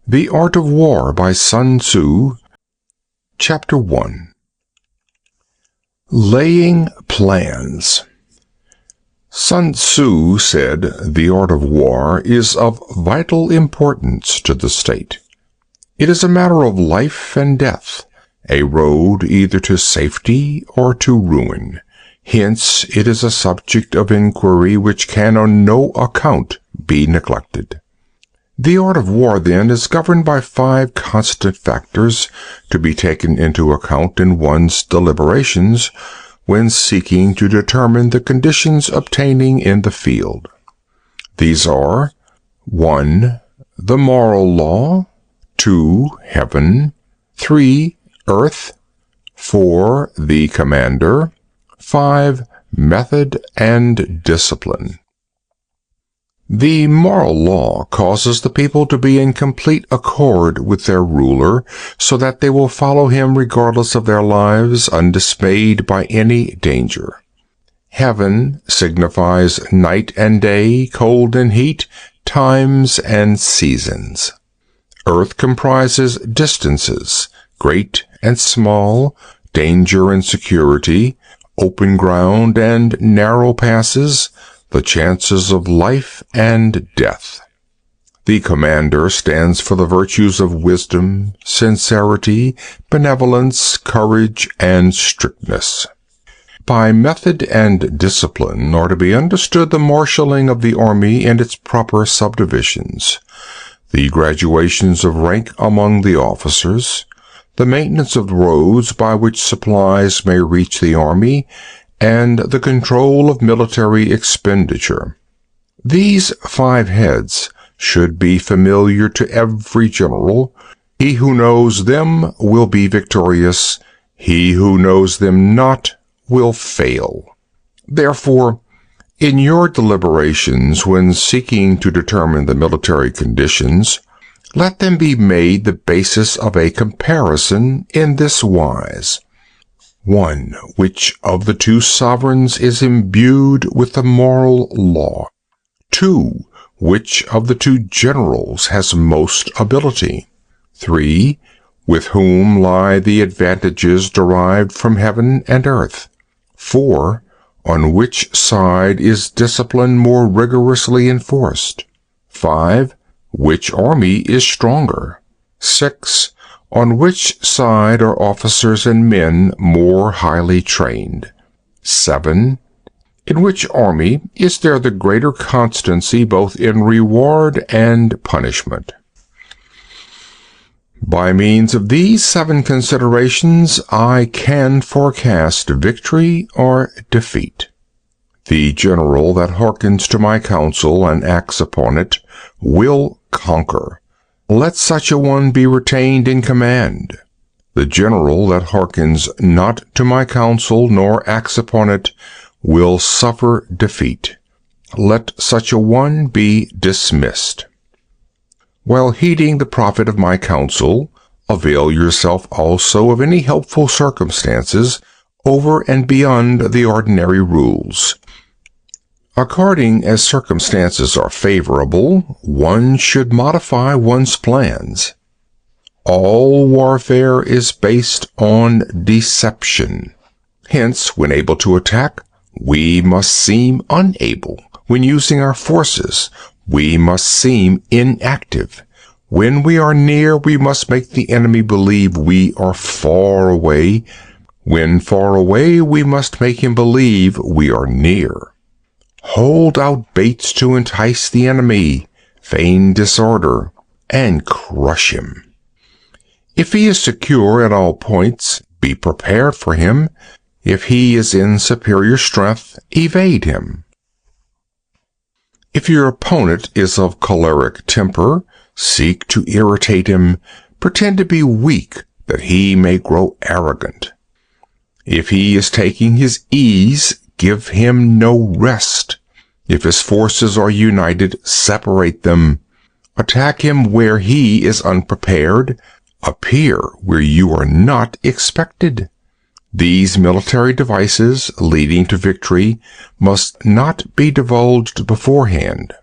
The Art of War by Sun Tzu, Chapter 1. Laying Plans. Sun Tzu said the art of war is of vital importance to the state. It is a matter of life and death, a road either to safety or to ruin. Hence, it is a subject of inquiry which can on no account be neglected. The art of war, then, is governed by 5 constant factors to be taken into account in one's deliberations when seeking to determine the conditions obtaining in the field. These are 1. The moral law, 2. Heaven, 3. Earth, 4. The commander, 5. Method and discipline. The moral law causes the people to be in complete accord with their ruler, so that they will follow him regardless of their lives, undismayed by any danger. Heaven signifies night and day, cold and heat, times and seasons. Earth comprises distances, great and small, danger and security, open ground and narrow passes, the chances of life and death. The commander stands for the virtues of wisdom, sincerity, benevolence, courage, and strictness. By method and discipline are to be understood the marshalling of the army and its proper subdivisions, the graduations of rank among the officers, the maintenance of roads by which supplies may reach the army, and the control of military expenditure. These 5 heads should be familiar to every general. He who knows them will be victorious. He who knows them not will fail. Therefore, in your deliberations when seeking to determine the military conditions, let them be made the basis of a comparison in this wise. 1. Which of the 2 sovereigns is imbued with the moral law? 2. Which of the 2 generals has most ability? 3. With whom lie the advantages derived from heaven and earth? 4. On which side is discipline more rigorously enforced? 5. Which army is stronger? 6. On which side are officers and men more highly trained? 7. In which army is there the greater constancy both in reward and punishment? By means of these 7 considerations, I can forecast victory or defeat. The general that hearkens to my counsel and acts upon it will conquer. Let such a one be retained in command. The general that hearkens not to my counsel nor acts upon it will suffer defeat. Let such a one be dismissed. While heeding the profit of my counsel, avail yourself also of any helpful circumstances over and beyond the ordinary rules. According as circumstances are favorable, one should modify one's plans. All warfare is based on deception. Hence, when able to attack, we must seem unable. When using our forces, we must seem inactive. When we are near, we must make the enemy believe we are far away. When far away, we must make him believe we are near. Hold out baits to entice the enemy, feign disorder, and crush him. If he is secure at all points, be prepared for him. If he is in superior strength, evade him. If your opponent is of choleric temper, seek to irritate him. Pretend to be weak, that he may grow arrogant. If he is taking his ease, give him no rest. If his forces are united, separate them. Attack him where he is unprepared. Appear where you are not expected. These military devices leading to victory must not be divulged beforehand.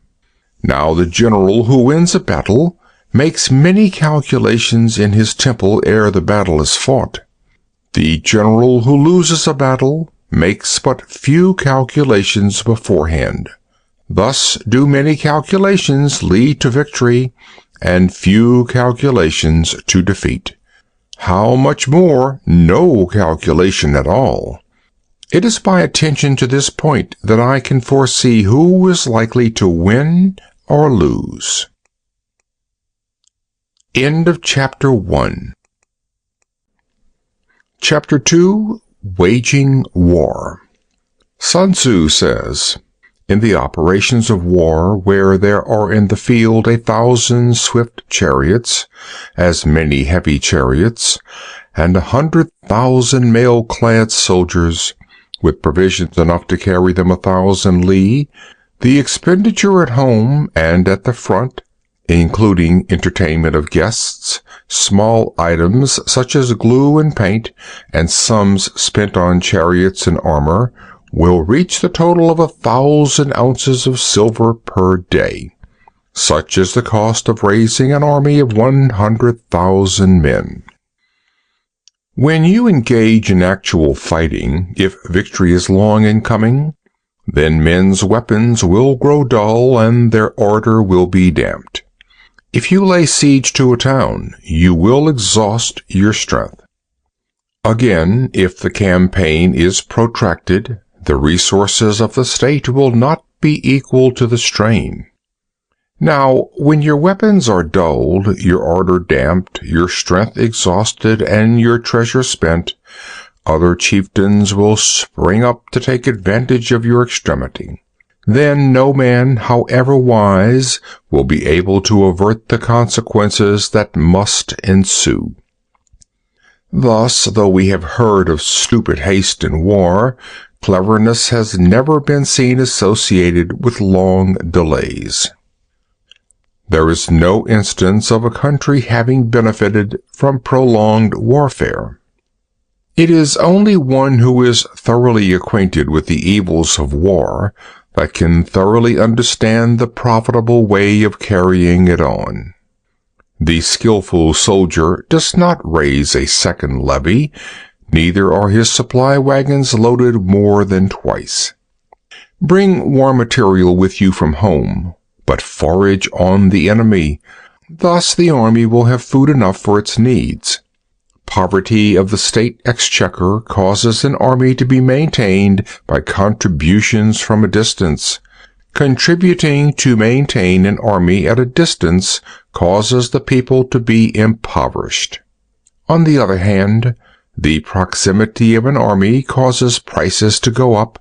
Now the general who wins a battle makes many calculations in his temple ere the battle is fought. The general who loses a battle makes but few calculations beforehand. Thus do many calculations lead to victory, and few calculations to defeat. How much more no calculation at all? It is by attention to this point that I can foresee who is likely to win or lose. End of Chapter 1. Chapter 2, Waging War. Sun Tzu says, "In the operations of war, where there are in the field 1,000 swift chariots, as many heavy chariots, and 100,000 mail-clad soldiers, with provisions enough to carry them 1,000 li, the expenditure at home and at the front, including entertainment of guests, small items such as glue and paint, and sums spent on chariots and armor, will reach the total of 1,000 ounces of silver per day. Such is the cost of raising an army of 100,000 men." When you engage in actual fighting, if victory is long in coming, then men's weapons will grow dull and their ardor will be damped. If you lay siege to a town, you will exhaust your strength. Again, if the campaign is protracted, the resources of the state will not be equal to the strain. Now, when your weapons are dulled, your ardor damped, your strength exhausted, and your treasure spent, other chieftains will spring up to take advantage of your extremity. Then no man, however wise, will be able to avert the consequences that must ensue. Thus, though we have heard of stupid haste in war, cleverness has never been seen associated with long delays. There is no instance of a country having benefited from prolonged warfare. It is only one who is thoroughly acquainted with the evils of war that can thoroughly understand the profitable way of carrying it on. The skillful soldier does not raise a second levy, neither are his supply wagons loaded more than twice. Bring war material with you from home, but forage on the enemy. Thus the army will have food enough for its needs. Poverty of the state exchequer causes an army to be maintained by contributions from a distance. Contributing to maintain an army at a distance causes the people to be impoverished. On the other hand, the proximity of an army causes prices to go up,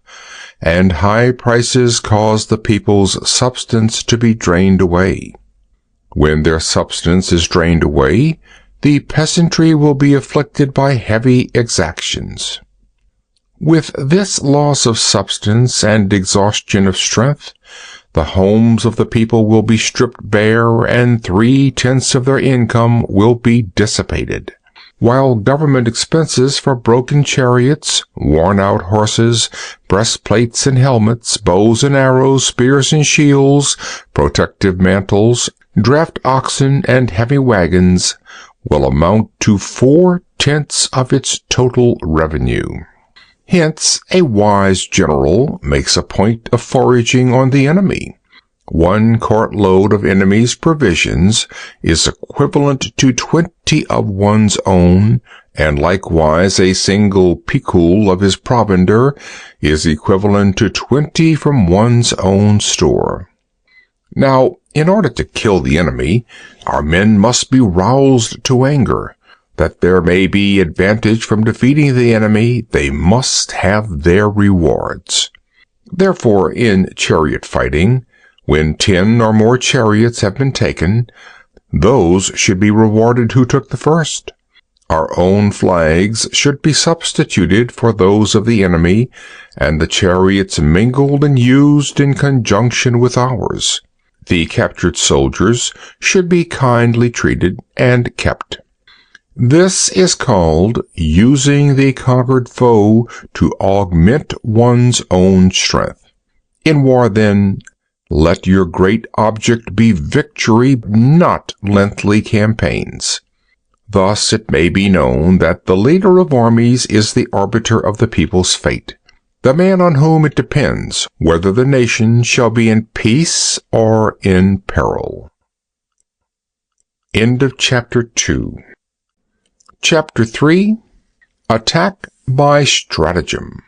and high prices cause the people's substance to be drained away. When their substance is drained away, the peasantry will be afflicted by heavy exactions. With this loss of substance and exhaustion of strength, the homes of the people will be stripped bare, and 3/10 of their income will be dissipated, while government expenses for broken chariots, worn-out horses, breastplates and helmets, bows and arrows, spears and shields, protective mantles, draft oxen, and heavy wagons will amount to 4/10 of its total revenue. Hence, a wise general makes a point of foraging on the enemy. 1 cartload of enemy's provisions is equivalent to 20 of one's own, and likewise a single picul of his provender is equivalent to 20 from one's own store. Now, in order to kill the enemy, our men must be roused to anger. That there may be advantage from defeating the enemy, they must have their rewards. Therefore, in chariot fighting, when 10 or more chariots have been taken, those should be rewarded who took the first. Our own flags should be substituted for those of the enemy, and the chariots mingled and used in conjunction with ours. The captured soldiers should be kindly treated and kept. This is called using the conquered foe to augment one's own strength. In war, then, Let your great object be victory, not lengthy campaigns. Thus it may be known that the leader of armies is the arbiter of the people's fate, the man on whom it depends whether the nation shall be in peace or in peril. End of Chapter 2. Chapter 3. Attack by Stratagem.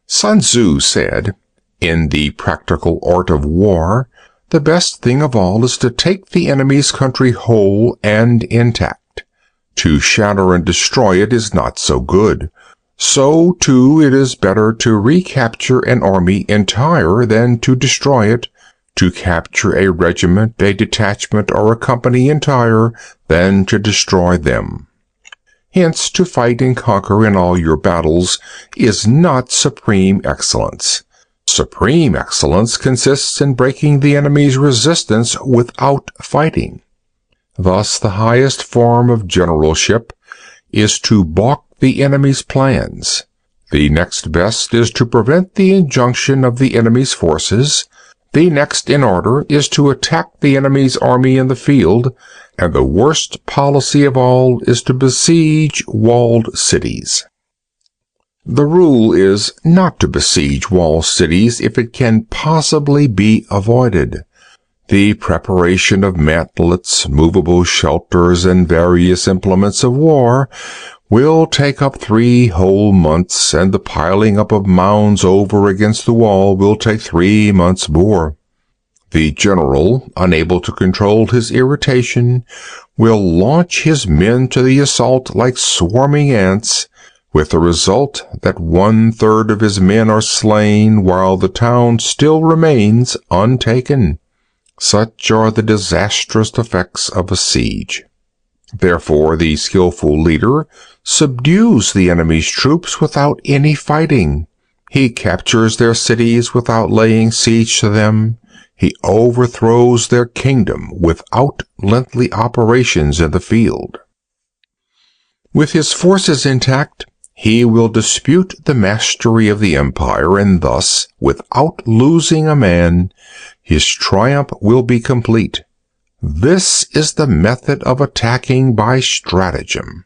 Sun Tzu said, "In the practical art of war, the best thing of all is to take the enemy's country whole and intact. To shatter and destroy it is not so good. So, too, it is better to recapture an army entire than to destroy it, to capture a regiment, a detachment, or a company entire than to destroy them." Hence, to fight and conquer in all your battles is not supreme excellence. Supreme excellence consists in breaking the enemy's resistance without fighting. Thus, the highest form of generalship is to balk the enemy's plans. The next best is to prevent the injunction of the enemy's forces. The next in order is to attack the enemy's army in the field, and the worst policy of all is to besiege walled cities. The rule is not to besiege walled cities if it can possibly be avoided. The preparation of mantlets, movable shelters, and various implements of war will take up 3 whole months, and the piling up of mounds over against the wall will take 3 months more. The general, unable to control his irritation, will launch his men to the assault like swarming ants, with the result that 1/3 of his men are slain while the town still remains untaken. Such are the disastrous effects of a siege. Therefore, the skillful leader subdues the enemy's troops without any fighting. He captures their cities without laying siege to them. He overthrows their kingdom without lengthy operations in the field. With his forces intact, he will dispute the mastery of the empire, and thus, without losing a man, his triumph will be complete. This is the method of attacking by stratagem.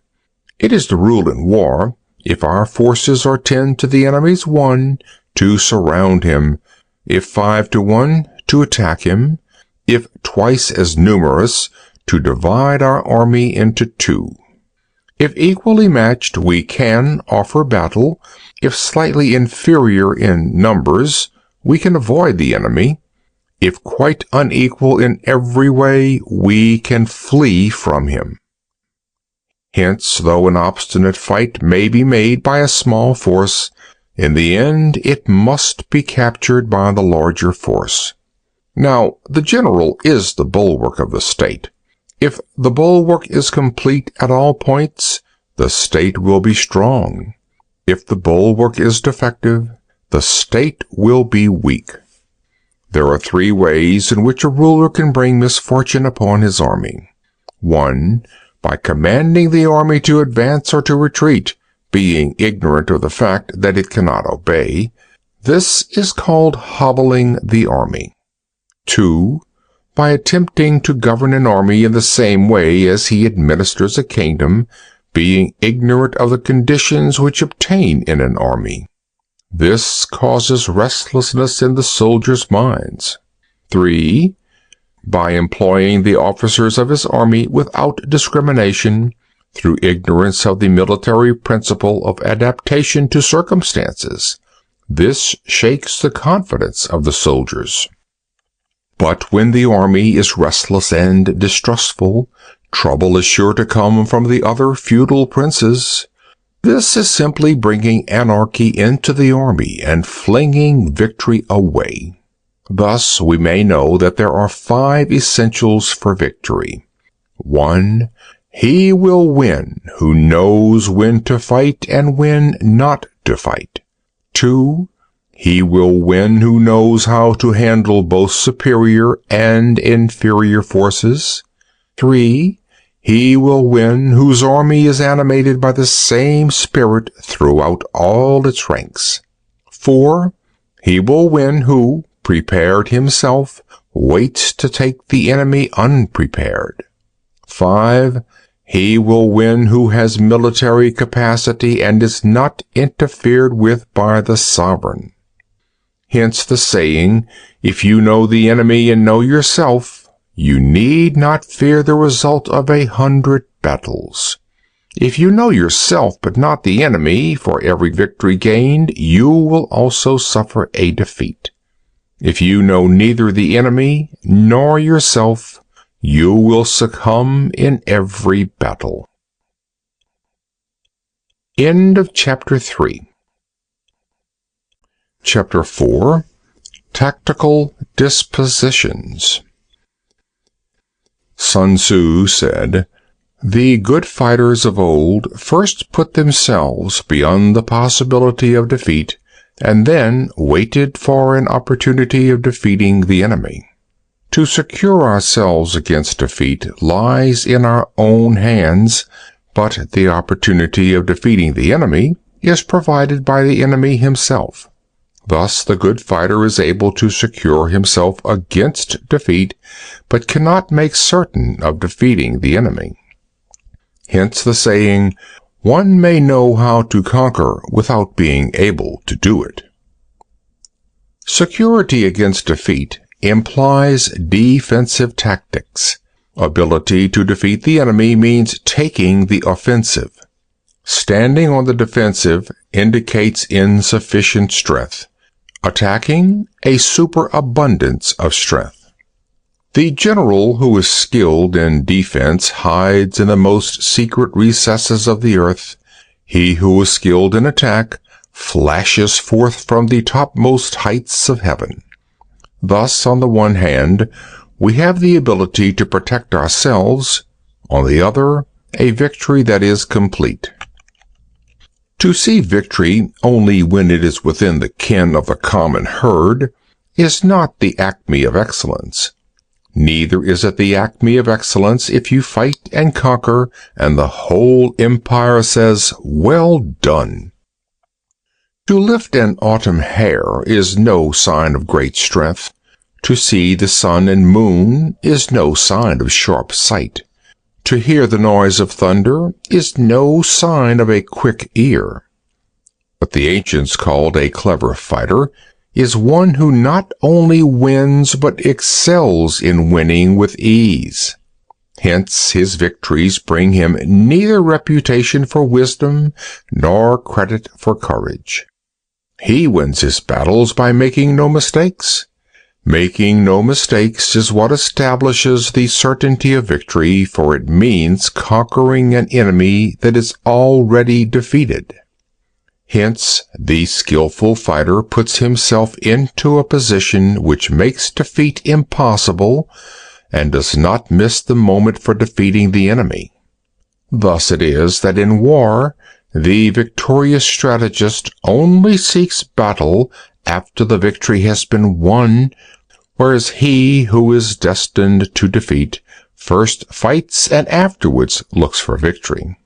It is the rule in war, if our forces are 10 to the enemy's 1, to surround him; if 5 to 1, to attack him; if twice as numerous, to divide our army into 2. If equally matched, we can offer battle. If slightly inferior in numbers, we can avoid the enemy. If quite unequal in every way, we can flee from him. Hence, though an obstinate fight may be made by a small force, in the end it must be captured by the larger force. Now, the general is the bulwark of the state. If the bulwark is complete at all points, the state will be strong. If the bulwark is defective, the state will be weak. There are 3 ways in which a ruler can bring misfortune upon his army. 1. By commanding the army to advance or to retreat, being ignorant of the fact that it cannot obey. This is called hobbling the army. 2. By attempting to govern an army in the same way as he administers a kingdom, being ignorant of the conditions which obtain in an army. This causes restlessness in the soldiers' minds. 3. By employing the officers of his army without discrimination, through ignorance of the military principle of adaptation to circumstances. This shakes the confidence of the soldiers. But when the army is restless and distrustful, trouble is sure to come from the other feudal princes. This is simply bringing anarchy into the army and flinging victory away. Thus, we may know that there are 5 essentials for victory. 1. He will win who knows when to fight and when not to fight. 2. He will win who knows how to handle both superior and inferior forces. 3. He will win whose army is animated by the same spirit throughout all its ranks. 4. He will win who, prepared himself waits to take the enemy unprepared. 5. He will win who has military capacity and is not interfered with by the sovereign. Hence the saying, if you know the enemy and know yourself, you need not fear the result of 100 battles. If you know yourself but not the enemy, for every victory gained, you will also suffer a defeat. If you know neither the enemy nor yourself, you will succumb in every battle. End of Chapter 3. Chapter 4. Tactical Dispositions. Sun Tzu said, "The good fighters of old first put themselves beyond the possibility of defeat, and then waited for an opportunity of defeating the enemy." To secure ourselves against defeat lies in our own hands, but the opportunity of defeating the enemy is provided by the enemy himself. Thus, the good fighter is able to secure himself against defeat, but cannot make certain of defeating the enemy. Hence the saying, one may know how to conquer without being able to do it. Security against defeat implies defensive tactics. Ability to defeat the enemy means taking the offensive. Standing on the defensive indicates insufficient strength. Attacking, a superabundance of strength. The general who is skilled in defense hides in the most secret recesses of the earth. He who is skilled in attack flashes forth from the topmost heights of heaven. Thus, on the one hand, we have the ability to protect ourselves, on the other, a victory that is complete. To see victory only when it is within the ken of the common herd is not the acme of excellence. Neither is it the acme of excellence if you fight and conquer, and the whole empire says, "Well done." To lift an autumn hair is no sign of great strength. To see the sun and moon is no sign of sharp sight. To hear the noise of thunder is no sign of a quick ear. What the ancients called a clever fighter is one who not only wins but excels in winning with ease. Hence his victories bring him neither reputation for wisdom nor credit for courage. He wins his battles by making no mistakes. Making no mistakes is what establishes the certainty of victory, for it means conquering an enemy that is already defeated. Hence, the skillful fighter puts himself into a position which makes defeat impossible, and does not miss the moment for defeating the enemy. Thus it is that in war, the victorious strategist only seeks battle after the victory has been won, whereas he who is destined to defeat first fights and afterwards looks for victory.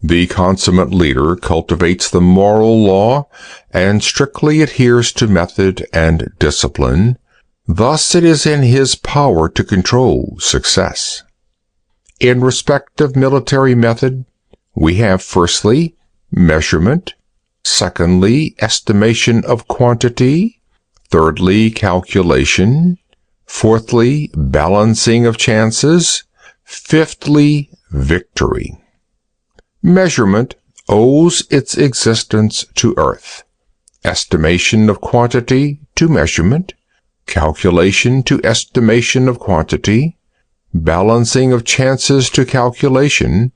The consummate leader cultivates the moral law and strictly adheres to method and discipline. Thus it is in his power to control success. In respect of military method, we have firstly, measurement, secondly, estimation of quantity, thirdly, calculation, fourthly, balancing of chances, fifthly, victory. Measurement owes its existence to earth, estimation of quantity to measurement, calculation to estimation of quantity, balancing of chances to calculation,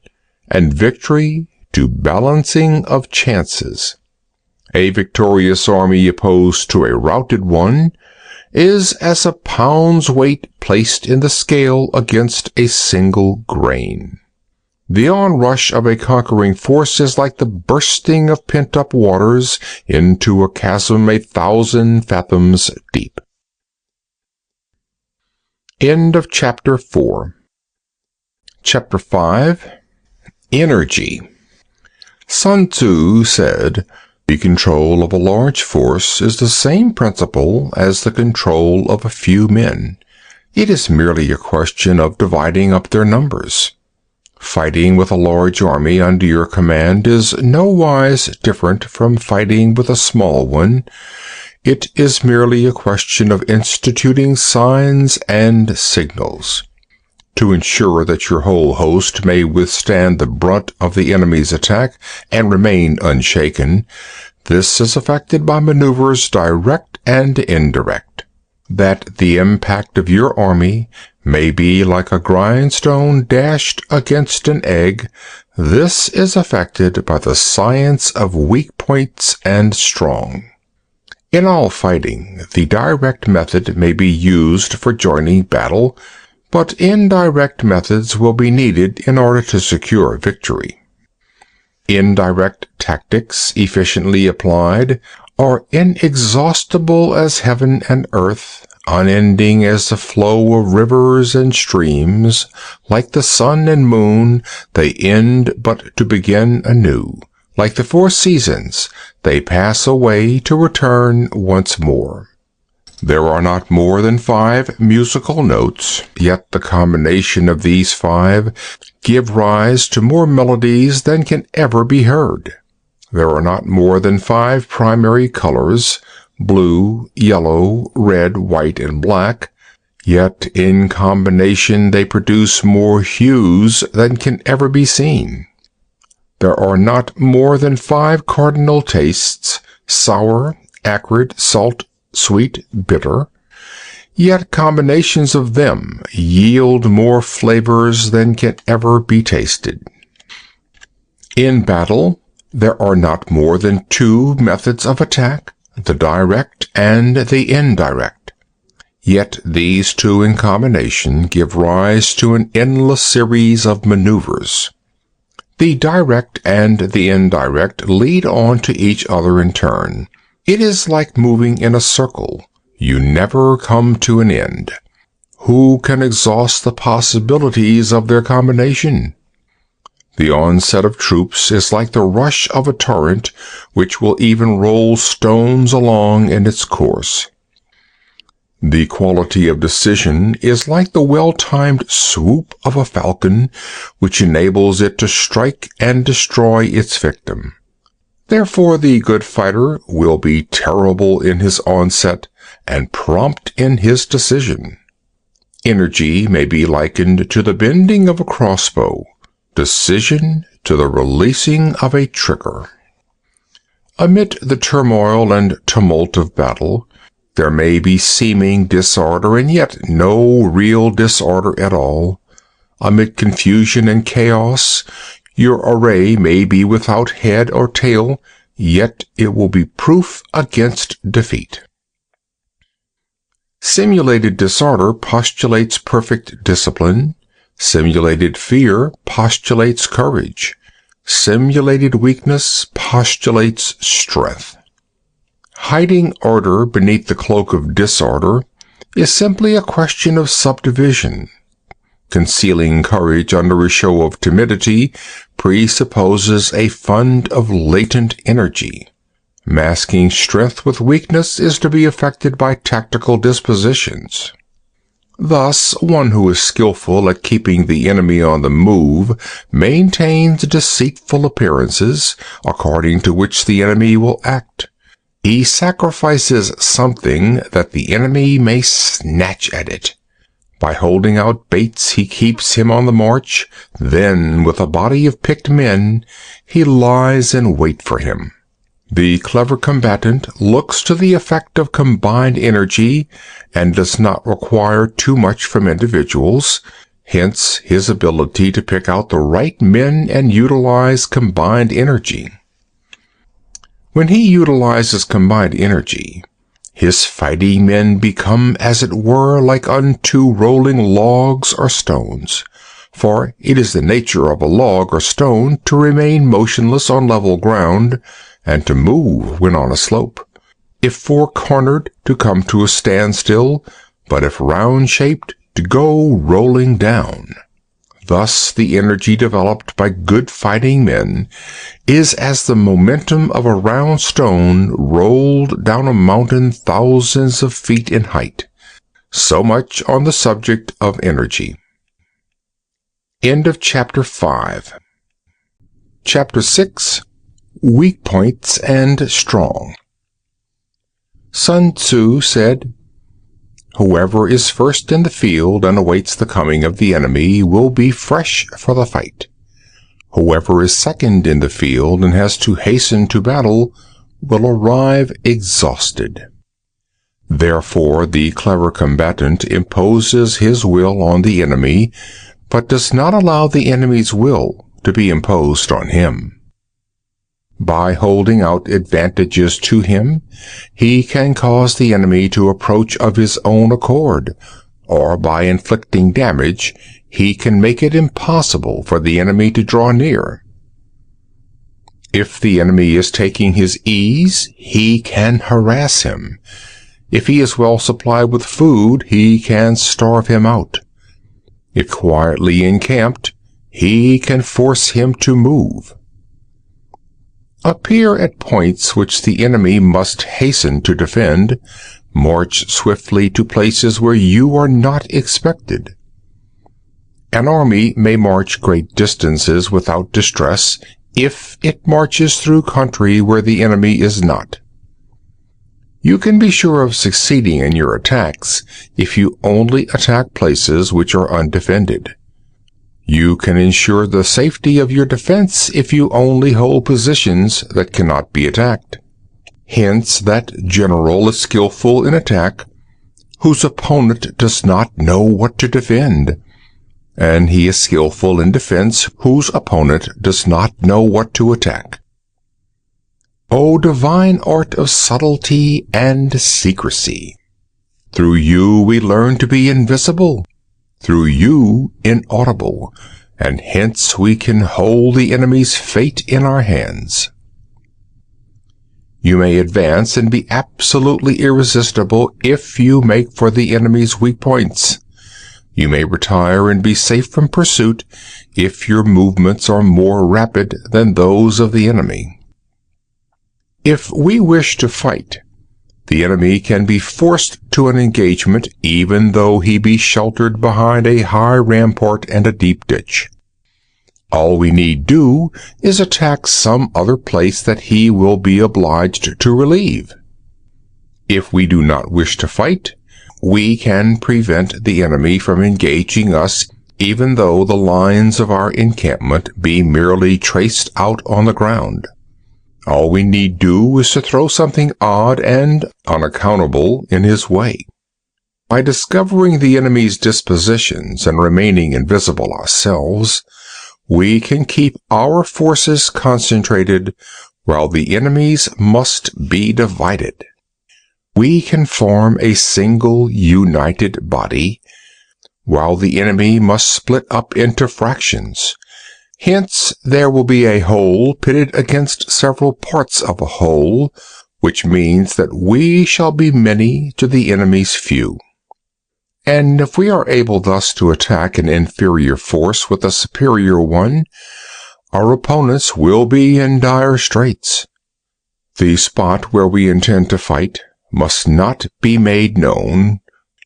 and victory to balancing of chances. A victorious army opposed to a routed one is as a pound's weight placed in the scale against a single grain. The onrush of a conquering force is like the bursting of pent-up waters into a chasm 1,000 fathoms deep. End of Chapter 4. Chapter 5. Energy. Sun Tzu said, The control of a large force is the same principle as the control of a few men. It is merely a question of dividing up their numbers. Fighting with a large army under your command is nowise different from fighting with a small one. It is merely a question of instituting signs and signals. To ensure that your whole host may withstand the brunt of the enemy's attack and remain unshaken, this is effected by maneuvers direct and indirect. That the impact of your army may be like a grindstone dashed against an egg, this is effected by the science of weak points and strong. In all fighting, the direct method may be used for joining battle, but indirect methods will be needed in order to secure victory. Indirect tactics, efficiently applied, are inexhaustible as heaven and earth, unending as the flow of rivers and streams. Like the sun and moon, they end but to begin anew. Like the 4 seasons, they pass away to return once more. There are not more than 5 musical notes, yet the combination of these 5 give rise to more melodies than can ever be heard. There are not more than 5 primary colors, blue, yellow, red, white, and black, yet in combination they produce more hues than can ever be seen. There are not more than 5 cardinal tastes, sour, acrid, salt, sweet, bitter, yet combinations of them yield more flavors than can ever be tasted. In battle, there are not more than 2 methods of attack, the direct and the indirect. Yet these 2 in combination give rise to an endless series of maneuvers. The direct and the indirect lead on to each other in turn. It is like moving in a circle. You never come to an end. Who can exhaust the possibilities of their combination? The onset of troops is like the rush of a torrent, which will even roll stones along in its course. The quality of decision is like the well-timed swoop of a falcon, which enables it to strike and destroy its victim. Therefore the good fighter will be terrible in his onset and prompt in his decision. Energy may be likened to the bending of a crossbow, decision to the releasing of a trigger. Amid the turmoil and tumult of battle, there may be seeming disorder and yet no real disorder at all. Amid confusion and chaos, your array may be without head or tail, yet it will be proof against defeat. Simulated disorder postulates perfect discipline. Simulated fear postulates courage. Simulated weakness postulates strength. Hiding order beneath the cloak of disorder is simply a question of subdivision. Concealing courage under a show of timidity presupposes a fund of latent energy. Masking strength with weakness is to be effected by tactical dispositions. Thus, one who is skillful at keeping the enemy on the move maintains deceitful appearances, according to which the enemy will act. He sacrifices something that the enemy may snatch at it. By holding out baits he keeps him on the march, then with a body of picked men he lies in wait for him. The clever combatant looks to the effect of combined energy and does not require too much from individuals, hence his ability to pick out the right men and utilize combined energy. When he utilizes combined energy, his fighting men become as it were like unto rolling logs or stones, for it is the nature of a log or stone to remain motionless on level ground, and to move when on a slope, if four-cornered to come to a standstill, but if round-shaped to go rolling down. Thus, the energy developed by good fighting men is as the momentum of a round stone rolled down a mountain thousands of feet in height. So much on the subject of energy. End of Chapter 5. Chapter 6. Weak Points and Strong. Sun Tzu said, "Whoever is first in the field and awaits the coming of the enemy will be fresh for the fight. Whoever is second in the field and has to hasten to battle will arrive exhausted." Therefore, the clever combatant imposes his will on the enemy, but does not allow the enemy's will to be imposed on him. By holding out advantages to him, he can cause the enemy to approach of his own accord, or by inflicting damage, he can make it impossible for the enemy to draw near. If the enemy is taking his ease, he can harass him. If he is well supplied with food, he can starve him out. If quietly encamped, he can force him to move. Appear at points which the enemy must hasten to defend. March swiftly to places where you are not expected. An army may march great distances without distress if it marches through country where the enemy is not. You can be sure of succeeding in your attacks if you only attack places which are undefended. You can ensure the safety of your defense if you only hold positions that cannot be attacked. Hence, that general is skillful in attack whose opponent does not know what to defend, and he is skillful in defense whose opponent does not know what to attack. O divine art of subtlety and secrecy! Through you we learn to be invisible, through you inaudible, and hence we can hold the enemy's fate in our hands. You may advance and be absolutely irresistible if you make for the enemy's weak points. You may retire and be safe from pursuit if your movements are more rapid than those of the enemy. If we wish to fight, the enemy can be forced to an engagement even though he be sheltered behind a high rampart and a deep ditch. All we need do is attack some other place that he will be obliged to relieve. If we do not wish to fight, we can prevent the enemy from engaging us even though the lines of our encampment be merely traced out on the ground. All we need do is to throw something odd and unaccountable in his way. By discovering the enemy's dispositions and remaining invisible ourselves, we can keep our forces concentrated while the enemy's must be divided. We can form a single united body, while the enemy must split up into fractions. Hence, there will be a whole pitted against several parts of a whole, which means that we shall be many to the enemy's few. And if we are able thus to attack an inferior force with a superior one, our opponents will be in dire straits. The spot where we intend to fight must not be made known,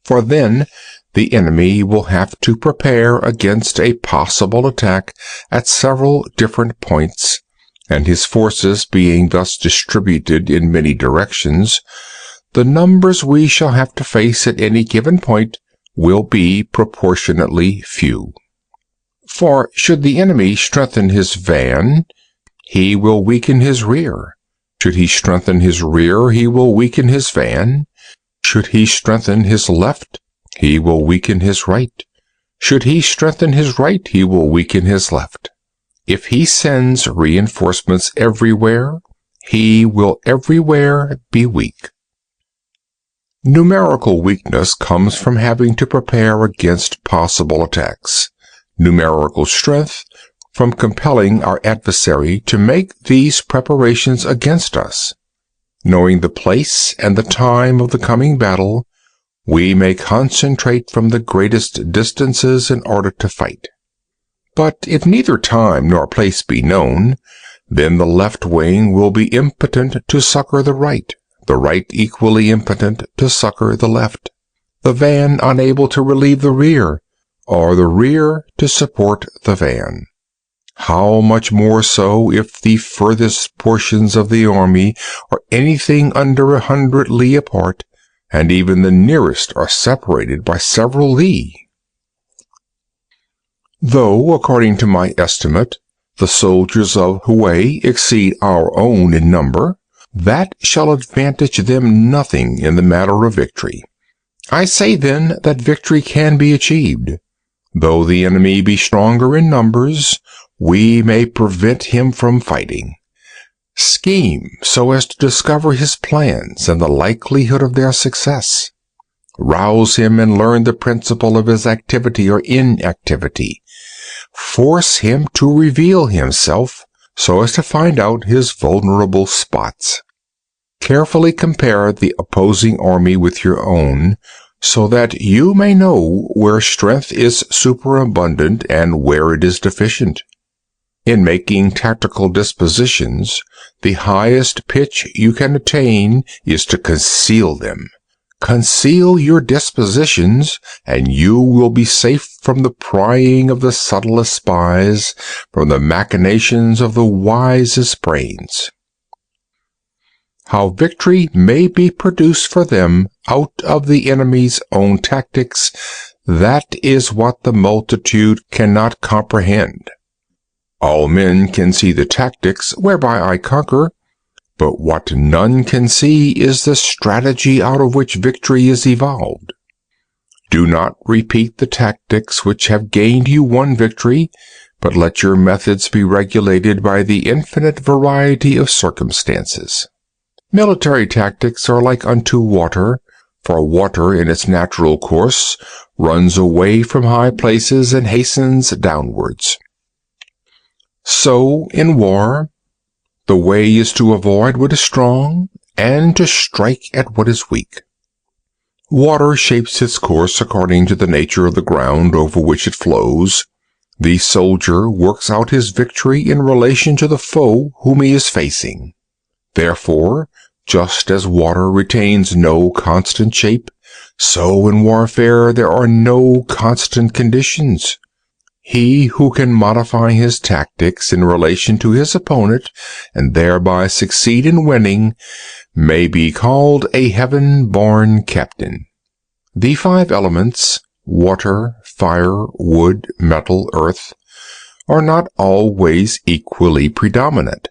for then the enemy will have to prepare against a possible attack at several different points, and his forces being thus distributed in many directions, the numbers we shall have to face at any given point will be proportionately few. For should the enemy strengthen his van, he will weaken his rear. Should he strengthen his rear, he will weaken his van. Should he strengthen his left, he will weaken his right. Should he strengthen his right, he will weaken his left. If he sends reinforcements everywhere, he will everywhere be weak. Numerical weakness comes from having to prepare against possible attacks. Numerical strength from compelling our adversary to make these preparations against us. Knowing the place and the time of the coming battle, we may concentrate from the greatest distances in order to fight. But if neither time nor place be known, then the left wing will be impotent to succor the right equally impotent to succor the left, the van unable to relieve the rear, or the rear to support the van. How much more so if the furthest portions of the army are anything under 100 li apart, and even the nearest are separated by several li. Though, according to my estimate, the soldiers of Hue exceed our own in number, that shall advantage them nothing in the matter of victory. I say, then, that victory can be achieved. Though the enemy be stronger in numbers, we may prevent him from fighting. Scheme so as to discover his plans and the likelihood of their success. Rouse him and learn the principle of his activity or inactivity. Force him to reveal himself so as to find out his vulnerable spots. Carefully compare the opposing army with your own, so that you may know where strength is superabundant and where it is deficient. In making tactical dispositions, the highest pitch you can attain is to conceal them. Conceal your dispositions, and you will be safe from the prying of the subtlest spies, from the machinations of the wisest brains. How victory may be produced for them out of the enemy's own tactics, that is what the multitude cannot comprehend. All men can see the tactics whereby I conquer, but what none can see is the strategy out of which victory is evolved. Do not repeat the tactics which have gained you one victory, but let your methods be regulated by the infinite variety of circumstances. Military tactics are like unto water, for water in its natural course runs away from high places and hastens downwards. So, in war, the way is to avoid what is strong, and to strike at what is weak. Water shapes its course according to the nature of the ground over which it flows. The soldier works out his victory in relation to the foe whom he is facing. Therefore, just as water retains no constant shape, so in warfare there are no constant conditions. He who can modify his tactics in relation to his opponent, and thereby succeed in winning, may be called a heaven-born captain. The 5 elements, water, fire, wood, metal, earth, are not always equally predominant.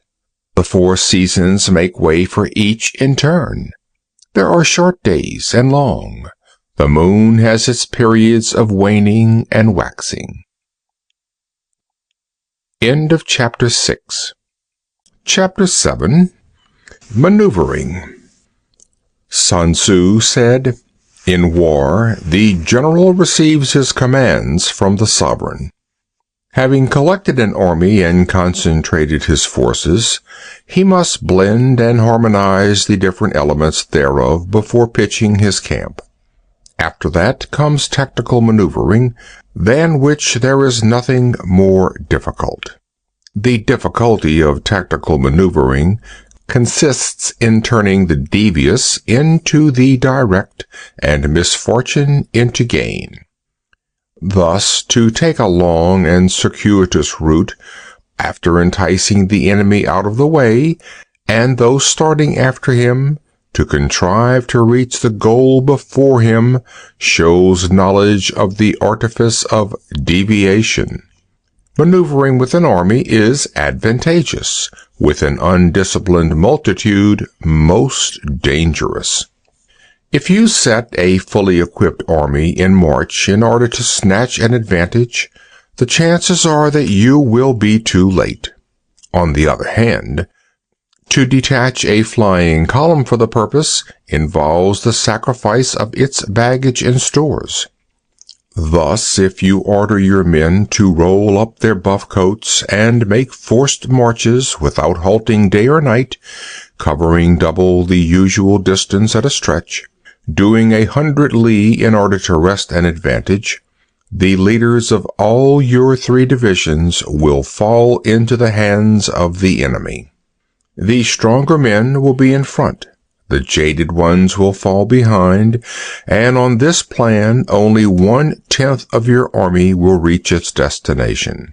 The 4 seasons make way for each in turn. There are short days and long. The moon has its periods of waning and waxing. End of Chapter 6. Chapter 7. Maneuvering. Sun Tzu said, "In war, the general receives his commands from the sovereign. Having collected an army and concentrated his forces, he must blend and harmonize the different elements thereof before pitching his camp. After that comes tactical maneuvering, than which there is nothing more difficult. The difficulty of tactical maneuvering consists in turning the devious into the direct, and misfortune into gain. Thus, to take a long and circuitous route, after enticing the enemy out of the way, and those starting after him, to contrive to reach the goal before him, shows knowledge of the artifice of deviation. Maneuvering with an army is advantageous, with an undisciplined multitude most dangerous. If you set a fully equipped army in march in order to snatch an advantage, the chances are that you will be too late. On the other hand, to detach a flying column for the purpose involves the sacrifice of its baggage and stores. Thus, if you order your men to roll up their buff coats and make forced marches without halting day or night, covering double the usual distance at a stretch, doing 100 li in order to wrest an advantage, the leaders of all your 3 divisions will fall into the hands of the enemy. The stronger men will be in front, the jaded ones will fall behind, and on this plan only 1/10 of your army will reach its destination.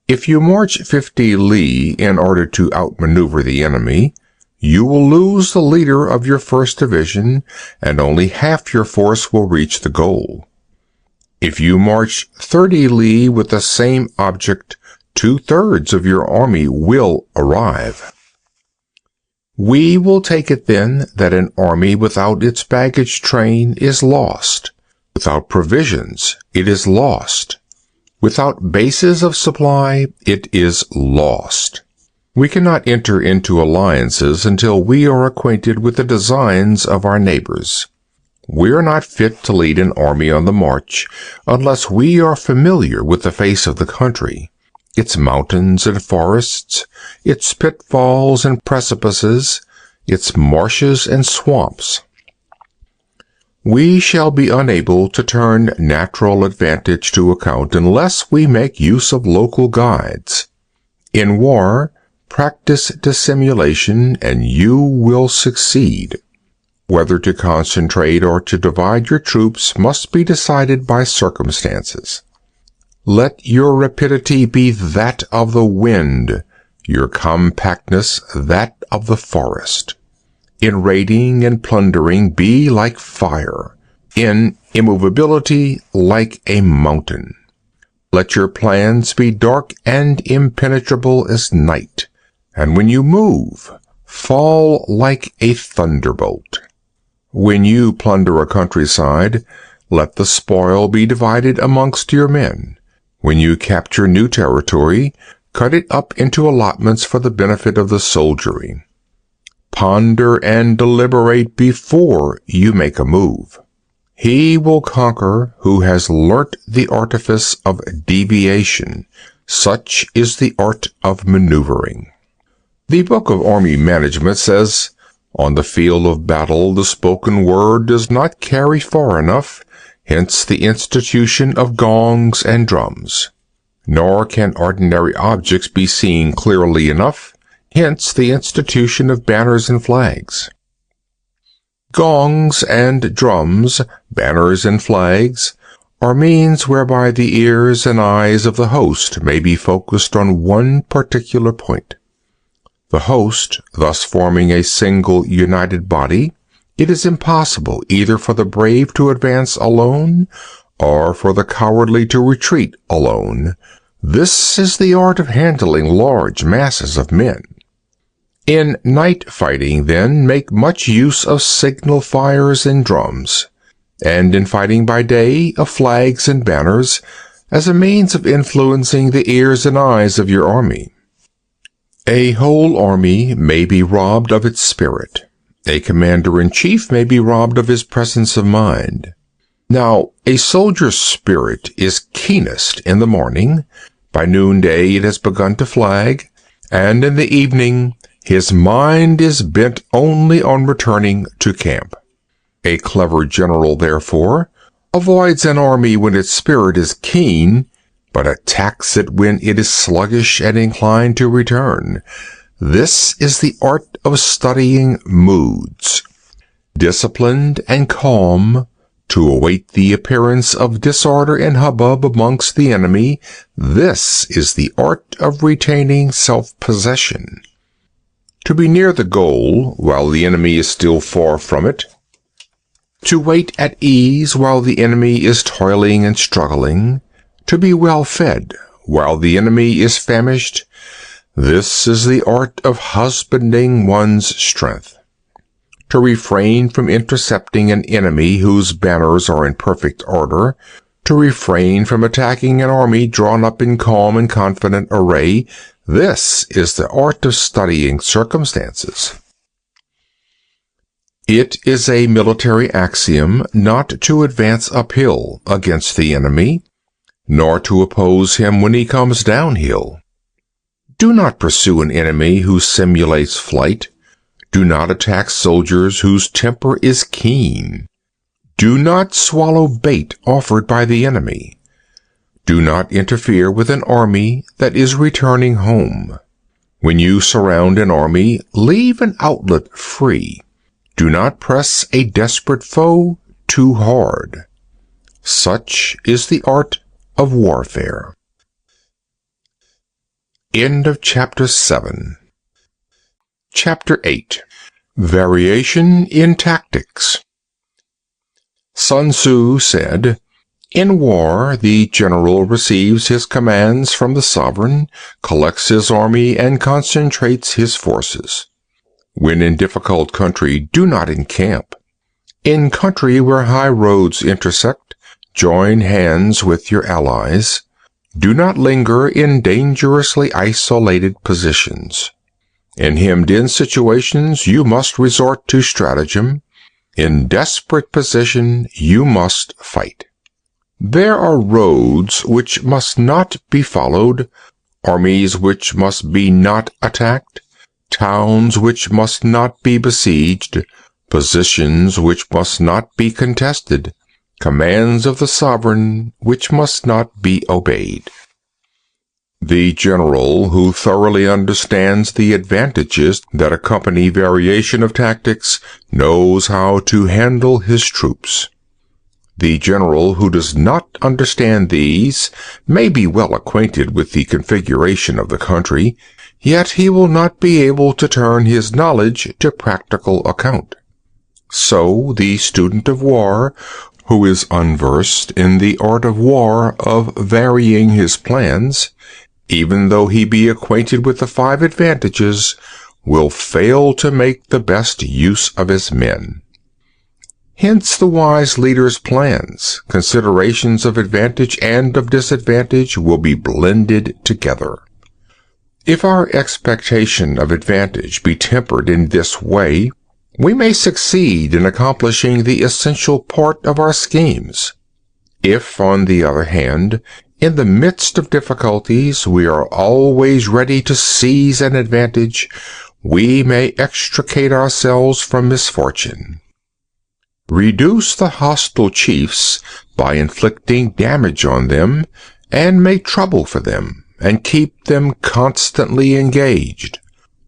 If you march 50 li in order to outmaneuver the enemy, you will lose the leader of your 1st division, and only half your force will reach the goal. If you march 30 li with the same object, 2/3 of your army will arrive. We will take it then that an army without its baggage train is lost. Without provisions, it is lost. Without bases of supply, it is lost. We cannot enter into alliances until we are acquainted with the designs of our neighbors. We are not fit to lead an army on the march unless we are familiar with the face of the country, its mountains and forests, its pitfalls and precipices, its marshes and swamps. We shall be unable to turn natural advantage to account unless we make use of local guides. In war, practice dissimulation and you will succeed. Whether to concentrate or to divide your troops must be decided by circumstances. Let your rapidity be that of the wind, your compactness that of the forest. In raiding and plundering be like fire, in immovability like a mountain. Let your plans be dark and impenetrable as night, and when you move, fall like a thunderbolt. When you plunder a countryside, let the spoil be divided amongst your men. When you capture new territory, cut it up into allotments for the benefit of the soldiery. Ponder and deliberate before you make a move. He will conquer who has learnt the artifice of deviation. Such is the art of maneuvering. The Book of Army Management says, "On the field of battle the spoken word does not carry far enough, hence the institution of gongs and drums. Nor can ordinary objects be seen clearly enough, hence the institution of banners and flags." Gongs and drums, banners and flags, are means whereby the ears and eyes of the host may be focused on one particular point. The host, thus forming a single united body, it is impossible either for the brave to advance alone, or for the cowardly to retreat alone. This is the art of handling large masses of men. In night fighting, then, make much use of signal fires and drums, and in fighting by day, of flags and banners, as a means of influencing the ears and eyes of your army. A whole army may be robbed of its spirit. A commander-in-chief may be robbed of his presence of mind. Now, a soldier's spirit is keenest in the morning. By noonday it has begun to flag, and in the evening his mind is bent only on returning to camp. A clever general, therefore, avoids an army when its spirit is keen, but attacks it when it is sluggish and inclined to return. This is the art of studying moods. Disciplined and calm, to await the appearance of disorder and hubbub amongst the enemy, this is the art of retaining self-possession. To be near the goal while the enemy is still far from it, to wait at ease while the enemy is toiling and struggling, to be well fed while the enemy is famished, this is the art of husbanding one's strength. To refrain from intercepting an enemy whose banners are in perfect order, to refrain from attacking an army drawn up in calm and confident array, this is the art of studying circumstances. It is a military axiom not to advance uphill against the enemy, nor to oppose him when he comes downhill. Do not pursue an enemy who simulates flight. Do not attack soldiers whose temper is keen. Do not swallow bait offered by the enemy. Do not interfere with an army that is returning home. When you surround an army, leave an outlet free. Do not press a desperate foe too hard. Such is the art of warfare. End of Chapter 7. Chapter 8. Variation in Tactics. Sun Tzu said, "In war, the general receives his commands from the sovereign, collects his army, and concentrates his forces. When in difficult country, do not encamp. In country where high roads intersect, join hands with your allies. Do not linger in dangerously isolated positions. In hemmed-in situations, you must resort to stratagem. In desperate position, you must fight. There are roads which must not be followed, armies which must be not attacked, towns which must not be besieged, positions which must not be contested, commands of the sovereign which must not be obeyed." The general who thoroughly understands the advantages that accompany variation of tactics knows how to handle his troops. The general who does not understand these may be well acquainted with the configuration of the country, yet he will not be able to turn his knowledge to practical account. So the student of war, who is unversed in the art of war of varying his plans, even though he be acquainted with the 5 advantages, will fail to make the best use of his men. Hence the wise leader's plans, considerations of advantage and of disadvantage will be blended together. If our expectation of advantage be tempered in this way, we may succeed in accomplishing the essential part of our schemes. If, on the other hand, in the midst of difficulties we are always ready to seize an advantage, we may extricate ourselves from misfortune. Reduce the hostile chiefs by inflicting damage on them, and make trouble for them, and keep them constantly engaged.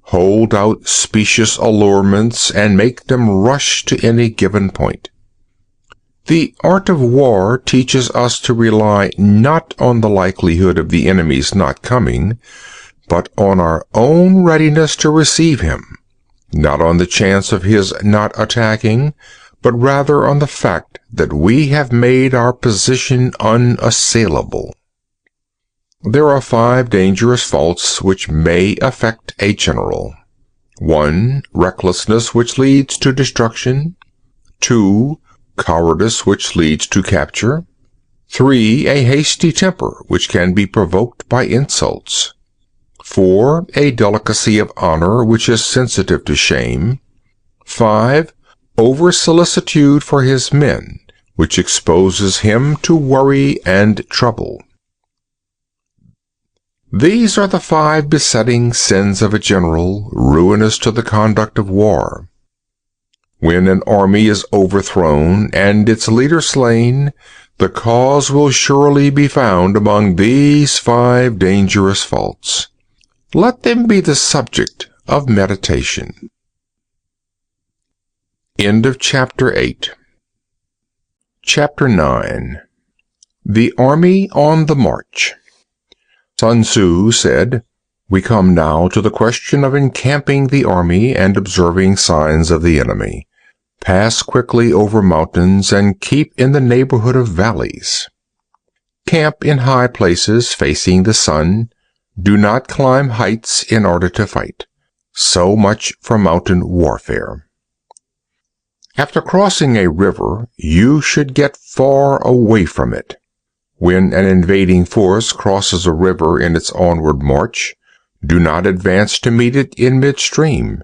Hold out specious allurements, and make them rush to any given point. The art of war teaches us to rely not on the likelihood of the enemy's not coming, but on our own readiness to receive him, not on the chance of his not attacking, but rather on the fact that we have made our position unassailable. There are 5 dangerous faults which may affect a general. 1. Recklessness, which leads to destruction. 2. Cowardice, which leads to capture. 3. A hasty temper, which can be provoked by insults. 4. A delicacy of honor, which is sensitive to shame. 5. Over-solicitude for his men, which exposes him to worry and trouble. These are the 5 besetting sins of a general, ruinous to the conduct of war. When an army is overthrown and its leader slain, the cause will surely be found among these 5 dangerous faults. Let them be the subject of meditation. End of Chapter 8. Chapter 9. The Army on the March. Sun Tzu said, "We come now to the question of encamping the army and observing signs of the enemy. Pass quickly over mountains and keep in the neighborhood of valleys. Camp in high places facing the sun. Do not climb heights in order to fight." So much for mountain warfare. After crossing a river, you should get far away from it. When an invading force crosses a river in its onward march, do not advance to meet it in midstream.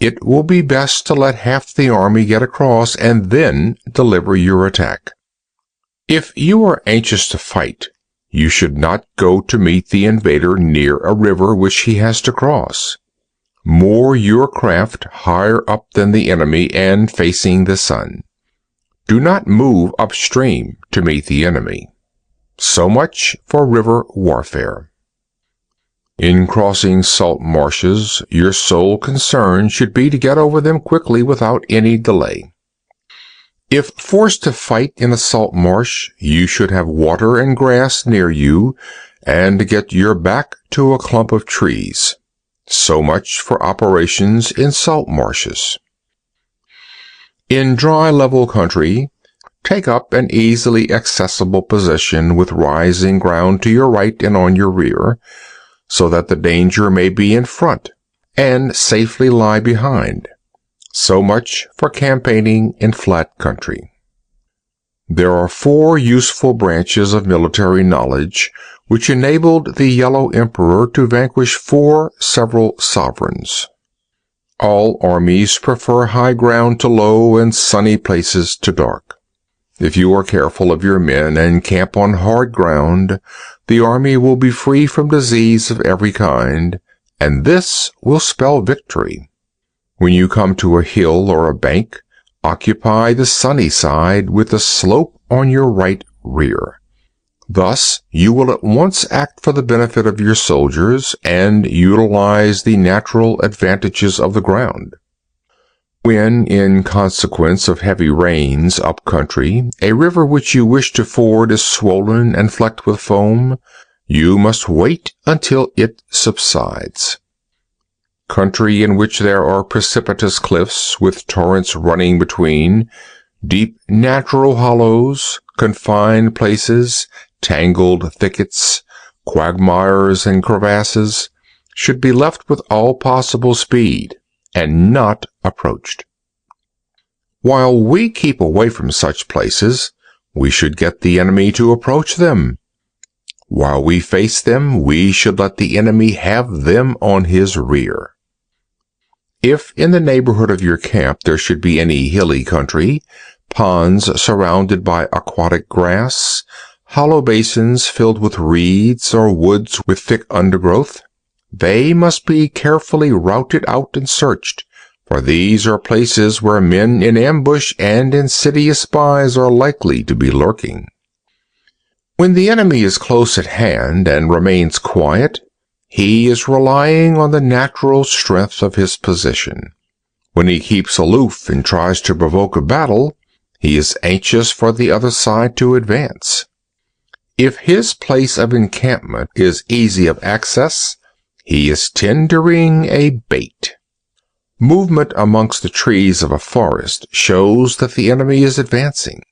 It will be best to let half the army get across and then deliver your attack. If you are anxious to fight, you should not go to meet the invader near a river which he has to cross. Moor your craft higher up than the enemy and facing the sun. Do not move upstream to meet the enemy. So much for river warfare. In crossing salt marshes, your sole concern should be to get over them quickly without any delay. If forced to fight in a salt marsh, you should have water and grass near you, and get your back to a clump of trees. So much for operations in salt marshes. In dry level country, take up an easily accessible position with rising ground to your right and on your rear, so that the danger may be in front and safely lie behind. So much for campaigning in flat country. There are 4 useful branches of military knowledge which enabled the Yellow Emperor to vanquish 4 several sovereigns. All armies prefer high ground to low and sunny places to dark. If you are careful of your men and camp on hard ground, the army will be free from disease of every kind, and this will spell victory. When you come to a hill or a bank, occupy the sunny side with the slope on your right rear. Thus, you will at once act for the benefit of your soldiers and utilize the natural advantages of the ground. When, in consequence of heavy rains up country, a river which you wish to ford is swollen and flecked with foam, you must wait until it subsides. Country in which there are precipitous cliffs with torrents running between, deep natural hollows, confined places, tangled thickets, quagmires and crevasses, should be left with all possible speed, and not approached. While we keep away from such places, we should get the enemy to approach them. While we face them, we should let the enemy have them on his rear. If in the neighborhood of your camp there should be any hilly country, ponds surrounded by aquatic grass, hollow basins filled with reeds, or woods with thick undergrowth, they must be carefully routed out and searched, for these are places where men in ambush and insidious spies are likely to be lurking. When the enemy is close at hand and remains quiet, he is relying on the natural strength of his position. When he keeps aloof and tries to provoke a battle, he is anxious for the other side to advance. If his place of encampment is easy of access, he is tendering a bait. Movement amongst the trees of a forest shows that the enemy is advancing.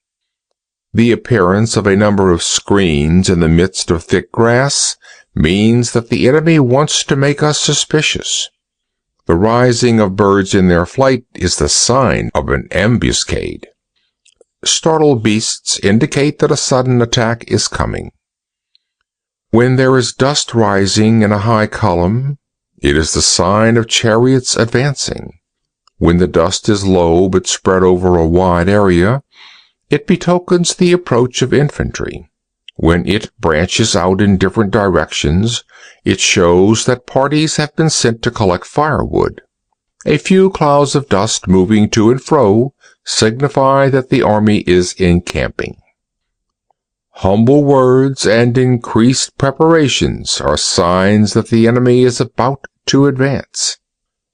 The appearance of a number of screens in the midst of thick grass means that the enemy wants to make us suspicious. The rising of birds in their flight is the sign of an ambuscade. Startled beasts indicate that a sudden attack is coming. When there is dust rising in a high column, it is the sign of chariots advancing. When the dust is low but spread over a wide area, it betokens the approach of infantry. When it branches out in different directions, it shows that parties have been sent to collect firewood. A few clouds of dust moving to and fro signify that the army is encamping. Humble words and increased preparations are signs that the enemy is about to advance.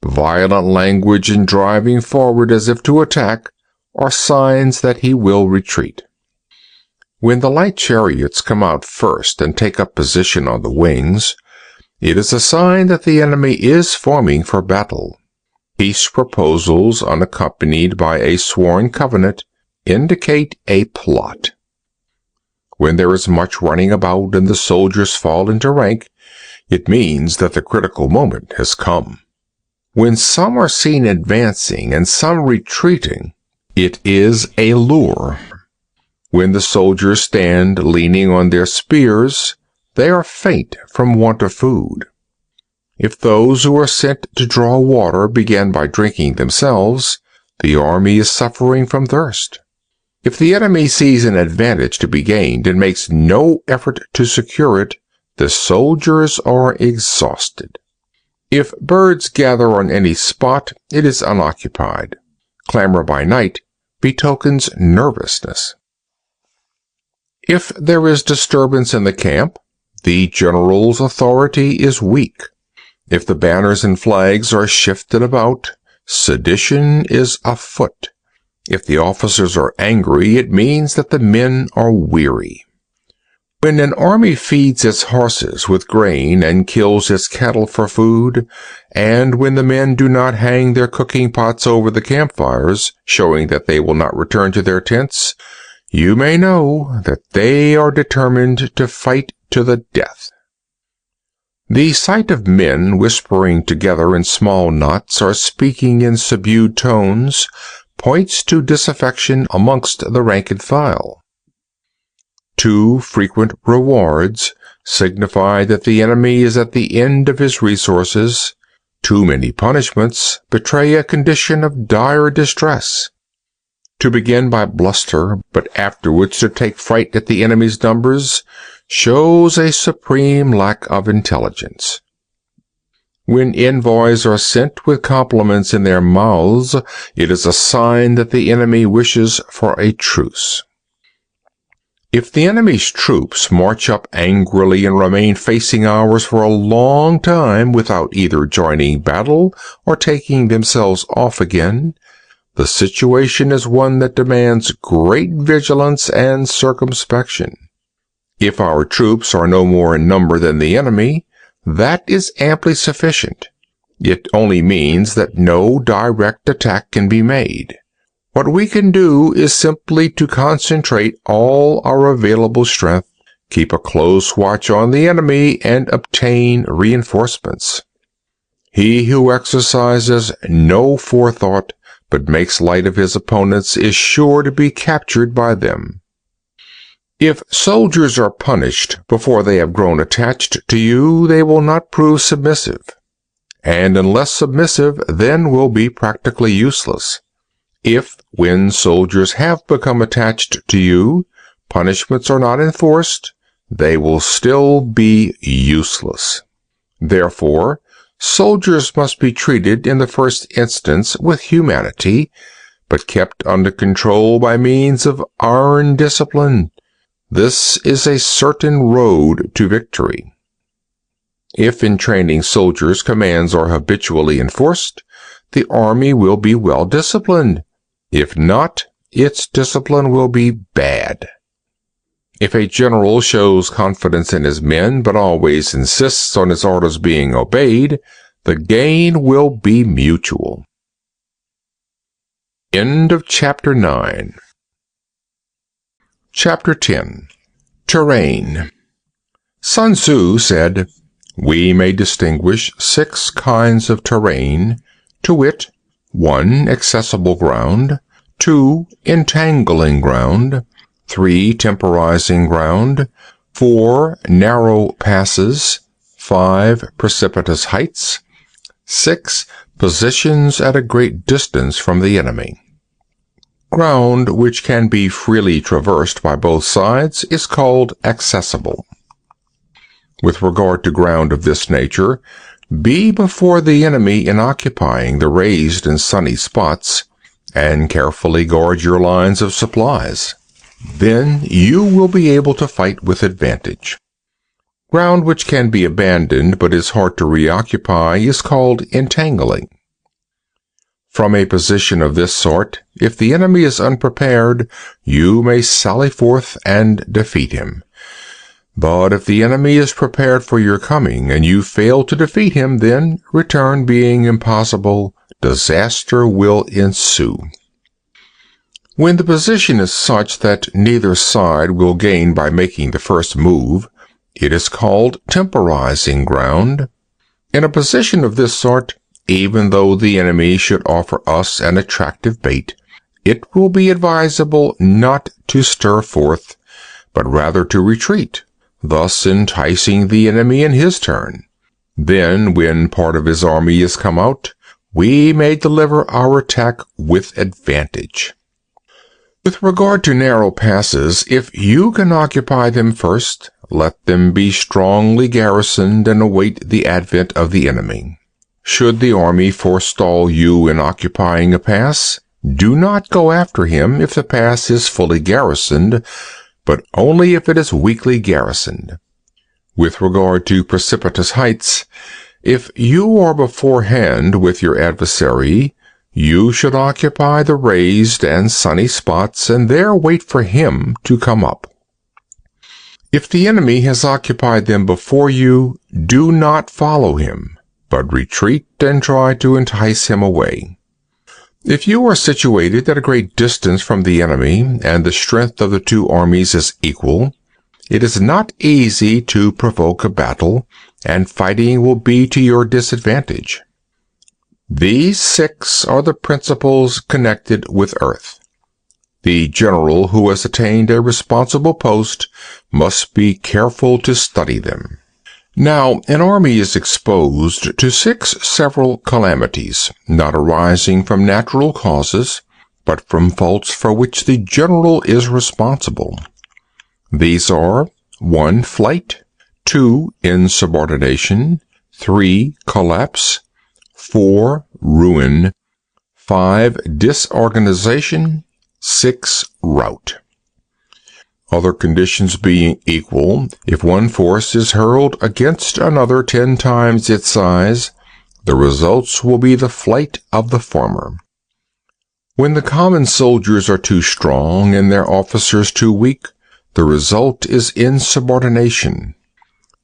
Violent language and driving forward as if to attack are signs that he will retreat. When the light chariots come out first and take up position on the wings, it is a sign that the enemy is forming for battle. Peace proposals unaccompanied by a sworn covenant indicate a plot. When there is much running about and the soldiers fall into rank, it means that the critical moment has come. When some are seen advancing and some retreating, it is a lure. When the soldiers stand leaning on their spears, they are faint from want of food. If those who are sent to draw water begin by drinking themselves, the army is suffering from thirst. If the enemy sees an advantage to be gained and makes no effort to secure it, the soldiers are exhausted. If birds gather on any spot, it is unoccupied. Clamor by night betokens nervousness. If there is disturbance in the camp, the general's authority is weak. If the banners and flags are shifted about, sedition is afoot. If the officers are angry, it means that the men are weary. When an army feeds its horses with grain and kills its cattle for food, and when the men do not hang their cooking pots over the campfires, showing that they will not return to their tents, you may know that they are determined to fight to the death. The sight of men whispering together in small knots or speaking in subdued tones points to disaffection amongst the rank and file. Too frequent rewards signify that the enemy is at the end of his resources. Too many punishments betray a condition of dire distress. To begin by bluster, but afterwards to take fright at the enemy's numbers, shows a supreme lack of intelligence. When envoys are sent with compliments in their mouths, it is a sign that the enemy wishes for a truce. If the enemy's troops march up angrily and remain facing ours for a long time without either joining battle or taking themselves off again, the situation is one that demands great vigilance and circumspection. If our troops are no more in number than the enemy, that is amply sufficient. It only means that no direct attack can be made. What we can do is simply to concentrate all our available strength, keep a close watch on the enemy, and obtain reinforcements. He who exercises no forethought but makes light of his opponents is sure to be captured by them. If soldiers are punished before they have grown attached to you, they will not prove submissive, and unless submissive, then will be practically useless. If, when soldiers have become attached to you, punishments are not enforced, they will still be useless. Therefore, soldiers must be treated in the first instance with humanity, but kept under control by means of iron discipline. This is a certain road to victory. If in training soldiers commands are habitually enforced, the army will be well disciplined. If not, its discipline will be bad. If a general shows confidence in his men but always insists on his orders being obeyed, the gain will be mutual. End of Chapter 9. Chapter 10. Terrain. Sun Tzu said, "We may distinguish 6 kinds of terrain, to wit, 1. Accessible ground, 2. Entangling ground, 3. Temporizing ground, 4. Narrow passes, 5. Precipitous heights, 6. Positions at a great distance from the enemy." Ground which can be freely traversed by both sides is called accessible. With regard to ground of this nature, be before the enemy in occupying the raised and sunny spots, and carefully guard your lines of supplies. Then you will be able to fight with advantage. Ground which can be abandoned but is hard to reoccupy is called entangling. From a position of this sort, if the enemy is unprepared, you may sally forth and defeat him. But if the enemy is prepared for your coming, and you fail to defeat him, then, return being impossible, disaster will ensue. When the position is such that neither side will gain by making the first move, it is called temporizing ground. In a position of this sort, even though the enemy should offer us an attractive bait, it will be advisable not to stir forth, but rather to retreat, thus enticing the enemy in his turn. Then, when part of his army is come out, we may deliver our attack with advantage. With regard to narrow passes, if you can occupy them first, let them be strongly garrisoned and await the advent of the enemy. Should the army forestall you in occupying a pass, do not go after him if the pass is fully garrisoned, but only if it is weakly garrisoned. With regard to precipitous heights, if you are beforehand with your adversary, you should occupy the raised and sunny spots and there wait for him to come up. If the enemy has occupied them before you, do not follow him, but retreat and try to entice him away. If you are situated at a great distance from the enemy, and the strength of the two armies is equal, it is not easy to provoke a battle, and fighting will be to your disadvantage. These 6 are the principles connected with earth. The general who has attained a responsible post must be careful to study them. Now, an army is exposed to 6 several calamities, not arising from natural causes, but from faults for which the general is responsible. These are 1. Flight, 2. Insubordination, 3. Collapse, 4. Ruin, 5. Disorganization, 6. Rout. Other conditions being equal, if one force is hurled against another 10 times its size, the results will be the flight of the former. When the common soldiers are too strong and their officers too weak, the result is insubordination.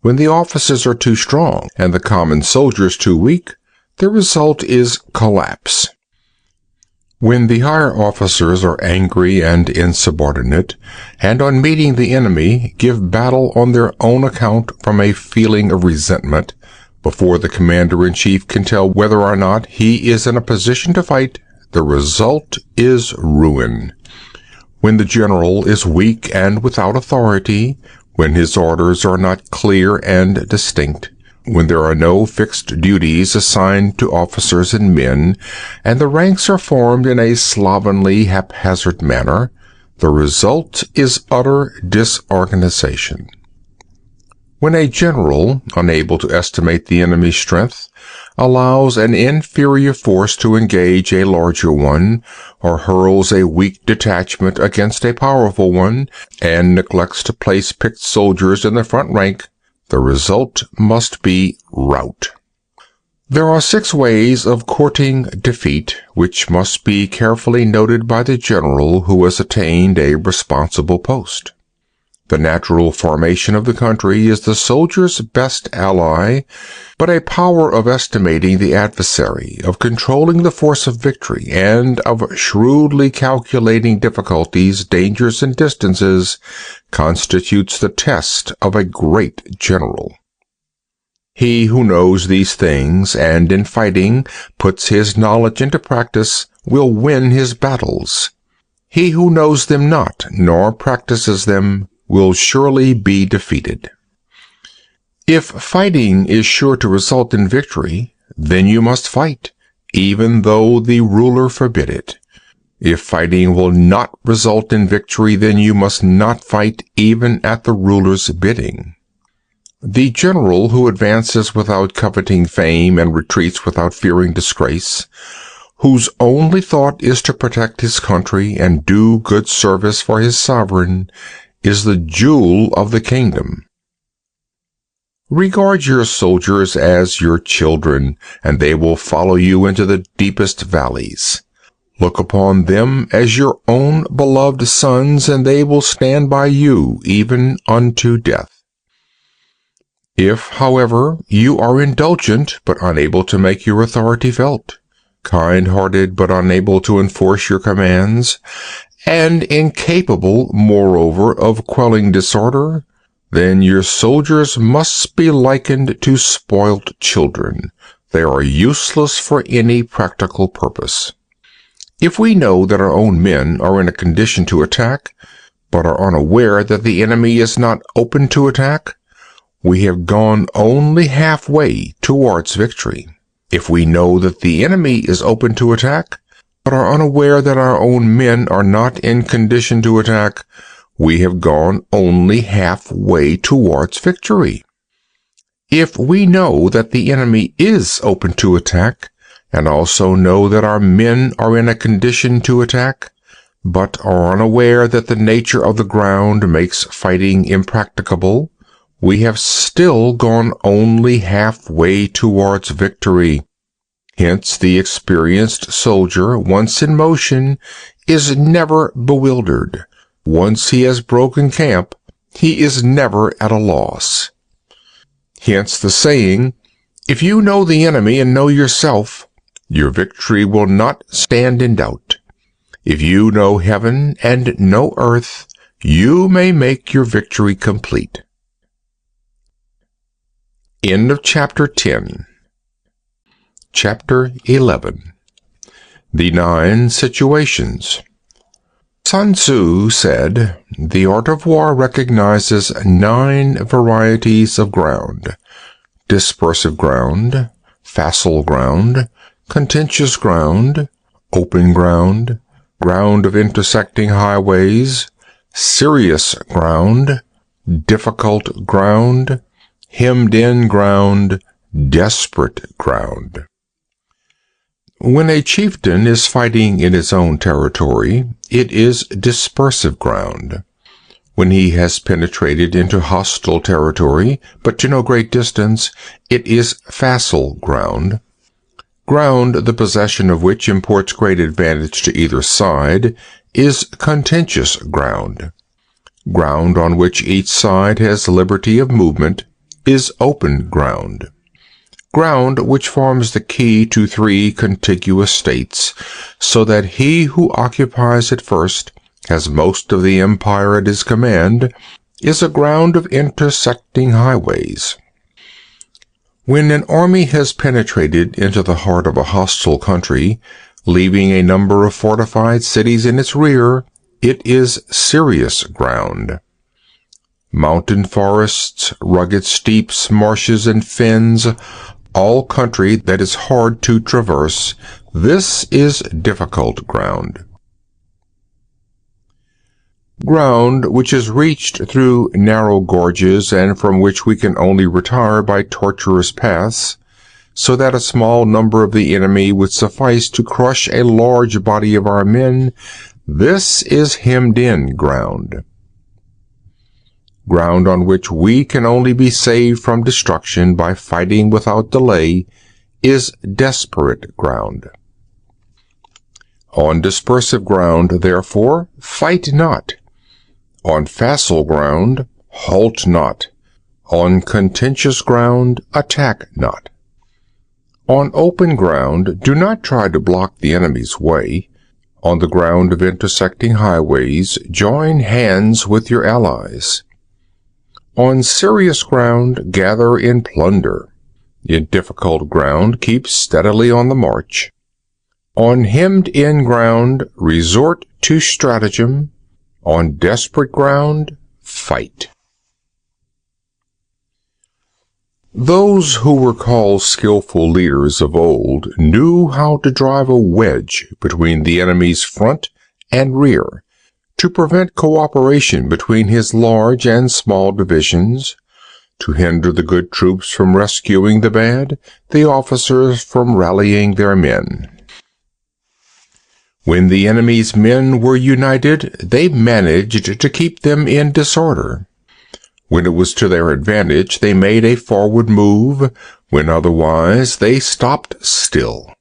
When the officers are too strong and the common soldiers too weak, the result is collapse. When the higher officers are angry and insubordinate, and on meeting the enemy give battle on their own account from a feeling of resentment, before the commander-in-chief can tell whether or not he is in a position to fight, the result is ruin. When the general is weak and without authority, when his orders are not clear and distinct, when there are no fixed duties assigned to officers and men, and the ranks are formed in a slovenly, haphazard manner, the result is utter disorganization. When a general, unable to estimate the enemy's strength, allows an inferior force to engage a larger one, or hurls a weak detachment against a powerful one, and neglects to place picked soldiers in the front rank, the result must be rout. There are 6 ways of courting defeat, which must be carefully noted by the general who has attained a responsible post. The natural formation of the country is the soldier's best ally, but a power of estimating the adversary, of controlling the force of victory, and of shrewdly calculating difficulties, dangers, and distances constitutes the test of a great general. He who knows these things, and in fighting puts his knowledge into practice, will win his battles. He who knows them not, nor practices them, will surely be defeated. If fighting is sure to result in victory, then you must fight, even though the ruler forbid it. If fighting will not result in victory, then you must not fight even at the ruler's bidding. The general who advances without coveting fame and retreats without fearing disgrace, whose only thought is to protect his country and do good service for his sovereign, is the jewel of the kingdom. Regard your soldiers as your children, and they will follow you into the deepest valleys. Look upon them as your own beloved sons, and they will stand by you even unto death. If, however, you are indulgent but unable to make your authority felt, kind-hearted but unable to enforce your commands, and incapable, moreover, of quelling disorder, then your soldiers must be likened to spoilt children. They are useless for any practical purpose. If we know that our own men are in a condition to attack, but are unaware that the enemy is not open to attack, we have gone only halfway towards victory. If we know that the enemy is open to attack, but are unaware that our own men are not in condition to attack, we have gone only halfway towards victory. If we know that the enemy is open to attack, and also know that our men are in a condition to attack, but are unaware that the nature of the ground makes fighting impracticable, we have still gone only halfway towards victory. Hence, the experienced soldier, once in motion, is never bewildered. Once he has broken camp, he is never at a loss. Hence the saying, "If you know the enemy and know yourself, your victory will not stand in doubt. If you know heaven and know earth, you may make your victory complete." End of Chapter 10. Chapter 11. The 9 Situations. Sun Tzu said, "The art of war recognizes 9 varieties of ground: dispersive ground, facile ground, contentious ground, open ground, ground of intersecting highways, serious ground, difficult ground, hemmed-in ground, desperate ground." When a chieftain is fighting in his own territory, it is dispersive ground. When he has penetrated into hostile territory, but to no great distance, it is facile ground. Ground the possession of which imports great advantage to either side is contentious ground. Ground on which each side has liberty of movement is open ground. Ground which forms the key to 3 contiguous states, so that he who occupies it first has most of the empire at his command, is a ground of intersecting highways. When an army has penetrated into the heart of a hostile country, leaving a number of fortified cities in its rear, it is serious ground. Mountain forests, rugged steeps, marshes, and fens, all country that is hard to traverse, this is difficult ground. Ground which is reached through narrow gorges and from which we can only retire by tortuous paths, so that a small number of the enemy would suffice to crush a large body of our men, this is hemmed-in ground. Ground on which we can only be saved from destruction by fighting without delay is desperate ground. On dispersive ground, therefore, fight not. On facile ground, halt not. On contentious ground, attack not. On open ground, do not try to block the enemy's way. On the ground of intersecting highways, join hands with your allies. On serious ground, gather in plunder. In difficult ground, keep steadily on the march. On hemmed-in ground, resort to stratagem. On desperate ground, fight. Those who were called skillful leaders of old knew how to drive a wedge between the enemy's front and rear, to prevent cooperation between his large and small divisions, to hinder the good troops from rescuing the bad, the officers from rallying their men. When the enemy's men were united, they managed to keep them in disorder. When it was to their advantage, they made a forward move. When otherwise, they stopped still.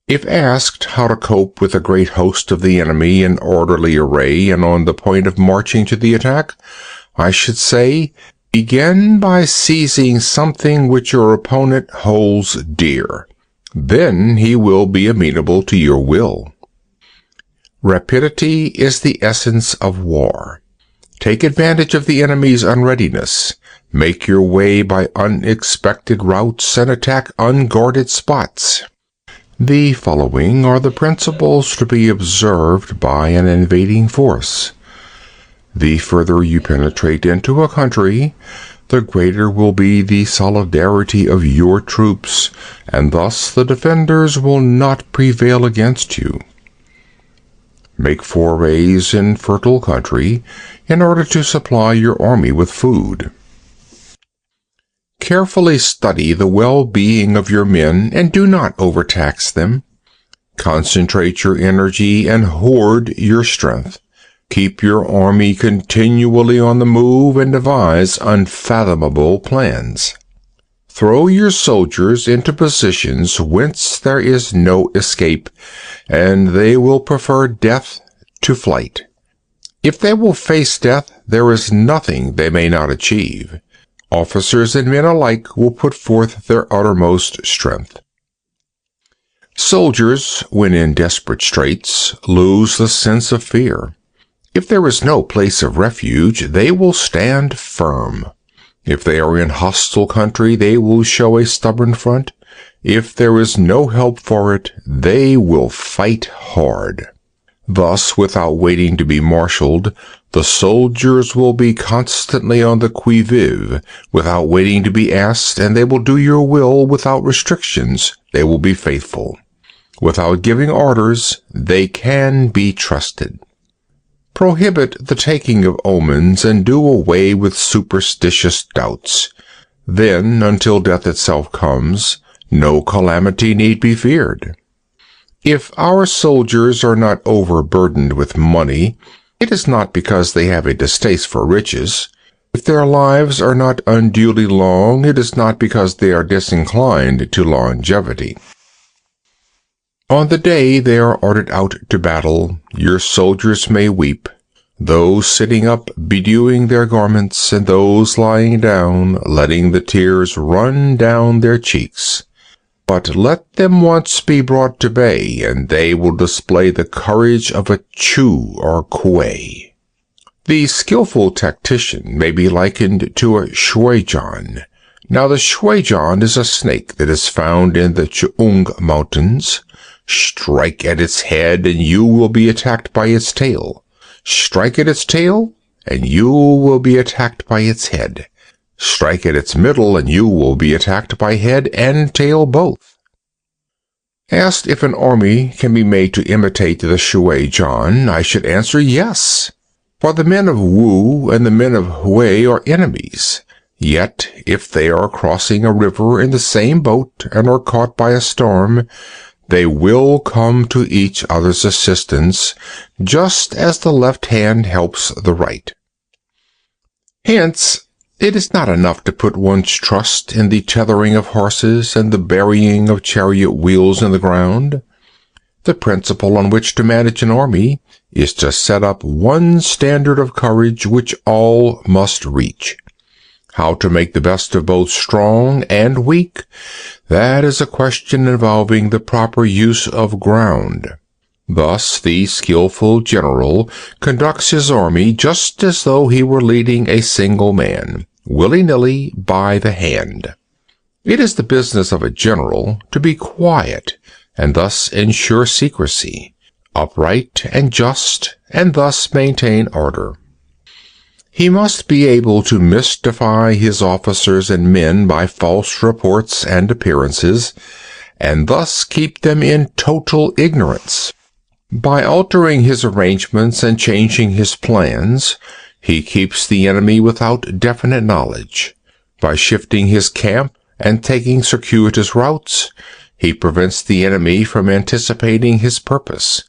If asked how to cope with a great host of the enemy in orderly array and on the point of marching to the attack, I should say, begin by seizing something which your opponent holds dear. Then he will be amenable to your will. Rapidity is the essence of war. Take advantage of the enemy's unreadiness. Make your way by unexpected routes and attack unguarded spots. The following are the principles to be observed by an invading force. The further you penetrate into a country, the greater will be the solidarity of your troops, and thus the defenders will not prevail against you. Make forays in fertile country in order to supply your army with food. Carefully study the well-being of your men and do not overtax them. Concentrate your energy and hoard your strength. Keep your army continually on the move and devise unfathomable plans. Throw your soldiers into positions whence there is no escape, and they will prefer death to flight. If they will face death, there is nothing they may not achieve. Officers and men alike will put forth their uttermost strength. Soldiers, when in desperate straits, lose the sense of fear. If there is no place of refuge, they will stand firm. If they are in hostile country, they will show a stubborn front. If there is no help for it, they will fight hard. Thus, without waiting to be marshaled, the soldiers will be constantly on the qui vive, without waiting to be asked, and they will do your will without restrictions. They will be faithful. Without giving orders, they can be trusted. Prohibit the taking of omens and do away with superstitious doubts. Then, until death itself comes, no calamity need be feared. If our soldiers are not overburdened with money, it is not because they have a distaste for riches. If their lives are not unduly long, it is not because they are disinclined to longevity. On the day they are ordered out to battle, your soldiers may weep, those sitting up bedewing their garments, and those lying down, letting the tears run down their cheeks. But let them once be brought to bay, and they will display the courage of a Chu or Kuei. The skillful tactician may be likened to a shuijan. Now the shuijan is a snake that is found in the Chuung Mountains. Strike at its head, and you will be attacked by its tail. Strike at its tail, and you will be attacked by its head. Strike at its middle, and you will be attacked by head and tail both. Asked if an army can be made to imitate the shuijan, I should answer yes. For the men of Wu and the men of Hui are enemies. Yet, if they are crossing a river in the same boat and are caught by a storm, they will come to each other's assistance, just as the left hand helps the right. Hence, it is not enough to put one's trust in the tethering of horses and the burying of chariot wheels in the ground. The principle on which to manage an army is to set up one standard of courage which all must reach. How to make the best of both strong and weak, that is a question involving the proper use of ground. Thus, the skillful general conducts his army just as though he were leading a single man, willy-nilly by the hand. It is the business of a general to be quiet and thus ensure secrecy, upright and just, and thus maintain order. He must be able to mystify his officers and men by false reports and appearances, and thus keep them in total ignorance. By altering his arrangements and changing his plans, he keeps the enemy without definite knowledge. By shifting his camp and taking circuitous routes, he prevents the enemy from anticipating his purpose.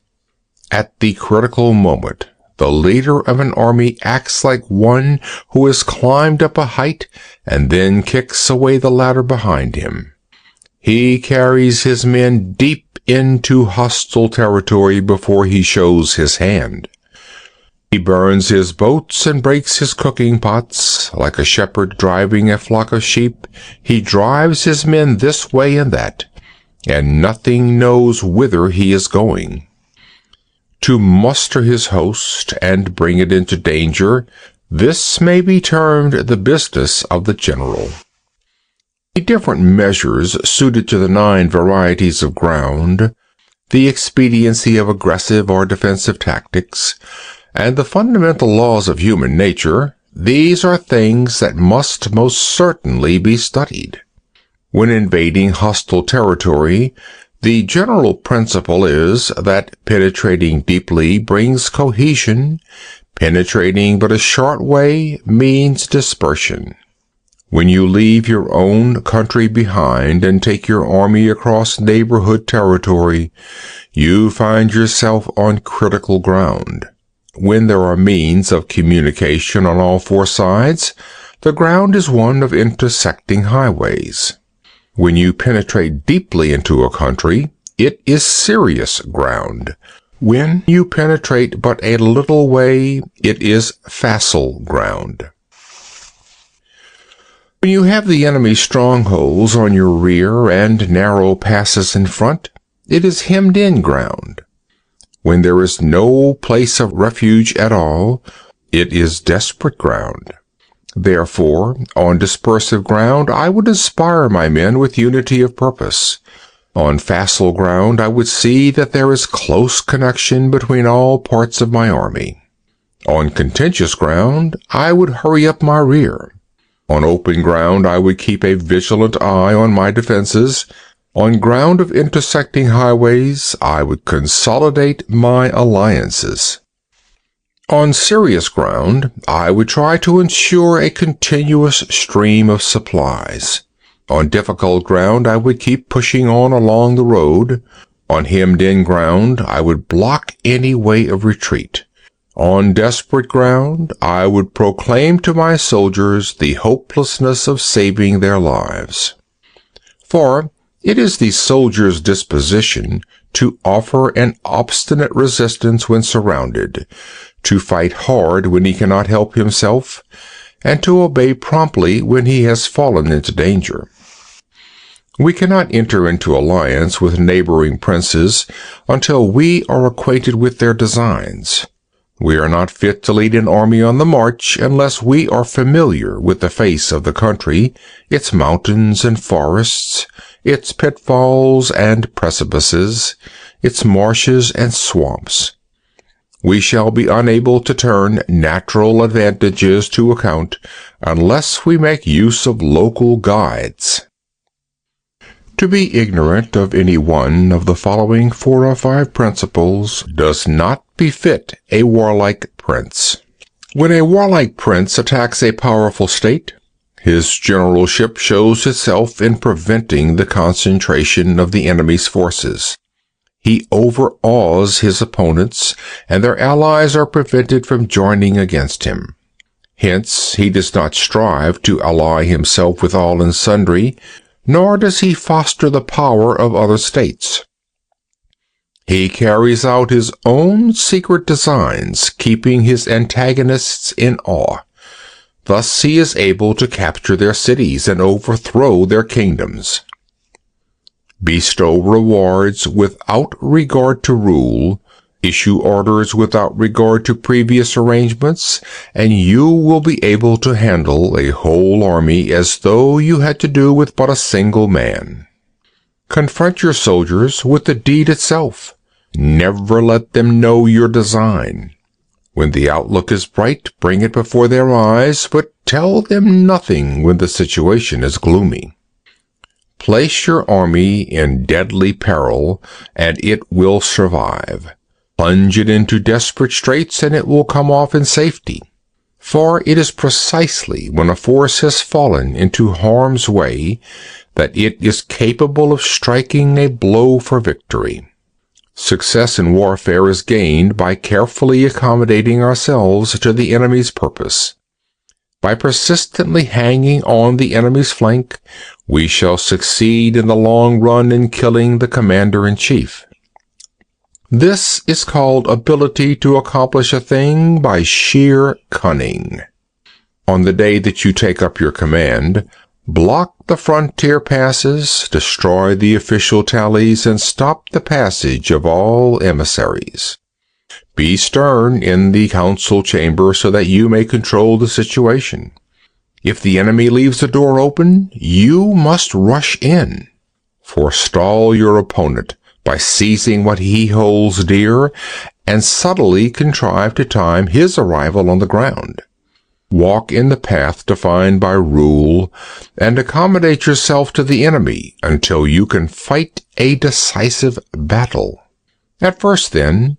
At the critical moment, the leader of an army acts like one who has climbed up a height and then kicks away the ladder behind him. He carries his men deep into hostile territory before he shows his hand. He burns his boats and breaks his cooking pots. Like a shepherd driving a flock of sheep, he drives his men this way and that, and nothing knows whither he is going. To muster his host and bring it into danger, this may be termed the business of the general. The different measures suited to the 9 varieties of ground, the expediency of aggressive or defensive tactics, and the fundamental laws of human nature, these are things that must most certainly be studied. When invading hostile territory, the general principle is that penetrating deeply brings cohesion, penetrating but a short way means dispersion. When you leave your own country behind and take your army across neighborhood territory, you find yourself on critical ground. When there are means of communication on all four sides, the ground is one of intersecting highways. When you penetrate deeply into a country, it is serious ground. When you penetrate but a little way, it is facile ground. When you have the enemy's strongholds on your rear and narrow passes in front, it is hemmed-in ground. When there is no place of refuge at all, it is desperate ground. Therefore, on dispersive ground, I would inspire my men with unity of purpose. On facile ground, I would see that there is close connection between all parts of my army. On contentious ground, I would hurry up my rear. On open ground, I would keep a vigilant eye on my defenses. On ground of intersecting highways, I would consolidate my alliances. On serious ground, I would try to ensure a continuous stream of supplies. On difficult ground, I would keep pushing on along the road. On hemmed-in ground, I would block any way of retreat. On desperate ground, I would proclaim to my soldiers the hopelessness of saving their lives. For it is the soldier's disposition to offer an obstinate resistance when surrounded, to fight hard when he cannot help himself, and to obey promptly when he has fallen into danger. We cannot enter into alliance with neighboring princes until we are acquainted with their designs. We are not fit to lead an army on the march unless we are familiar with the face of the country, its mountains and forests, its pitfalls and precipices, its marshes and swamps. We shall be unable to turn natural advantages to account unless we make use of local guides. To be ignorant of any one of the following 4 or 5 principles does not befit a warlike prince. When a warlike prince attacks a powerful state, his generalship shows itself in preventing the concentration of the enemy's forces. He overawes his opponents, and their allies are prevented from joining against him. Hence, he does not strive to ally himself with all and sundry, nor does he foster the power of other states. He carries out his own secret designs, keeping his antagonists in awe. Thus he is able to capture their cities and overthrow their kingdoms. Bestow rewards without regard to rule, issue orders without regard to previous arrangements, and you will be able to handle a whole army as though you had to do with but a single man. Confront your soldiers with the deed itself. Never let them know your design. When the outlook is bright, bring it before their eyes, but tell them nothing when the situation is gloomy. Place your army in deadly peril, and it will survive. Plunge it into desperate straits, and it will come off in safety. For it is precisely when a force has fallen into harm's way that it is capable of striking a blow for victory. Success in warfare is gained by carefully accommodating ourselves to the enemy's purpose. By persistently hanging on the enemy's flank, we shall succeed in the long run in killing the commander-in-chief. This is called ability to accomplish a thing by sheer cunning. On the day that you take up your command, block the frontier passes, destroy the official tallies, and stop the passage of all emissaries. Be stern in the council chamber so that you may control the situation. If the enemy leaves the door open, you must rush in. Forestall your opponent by seizing what he holds dear, and subtly contrive to time his arrival on the ground. Walk in the path defined by rule, and accommodate yourself to the enemy until you can fight a decisive battle. At first, then,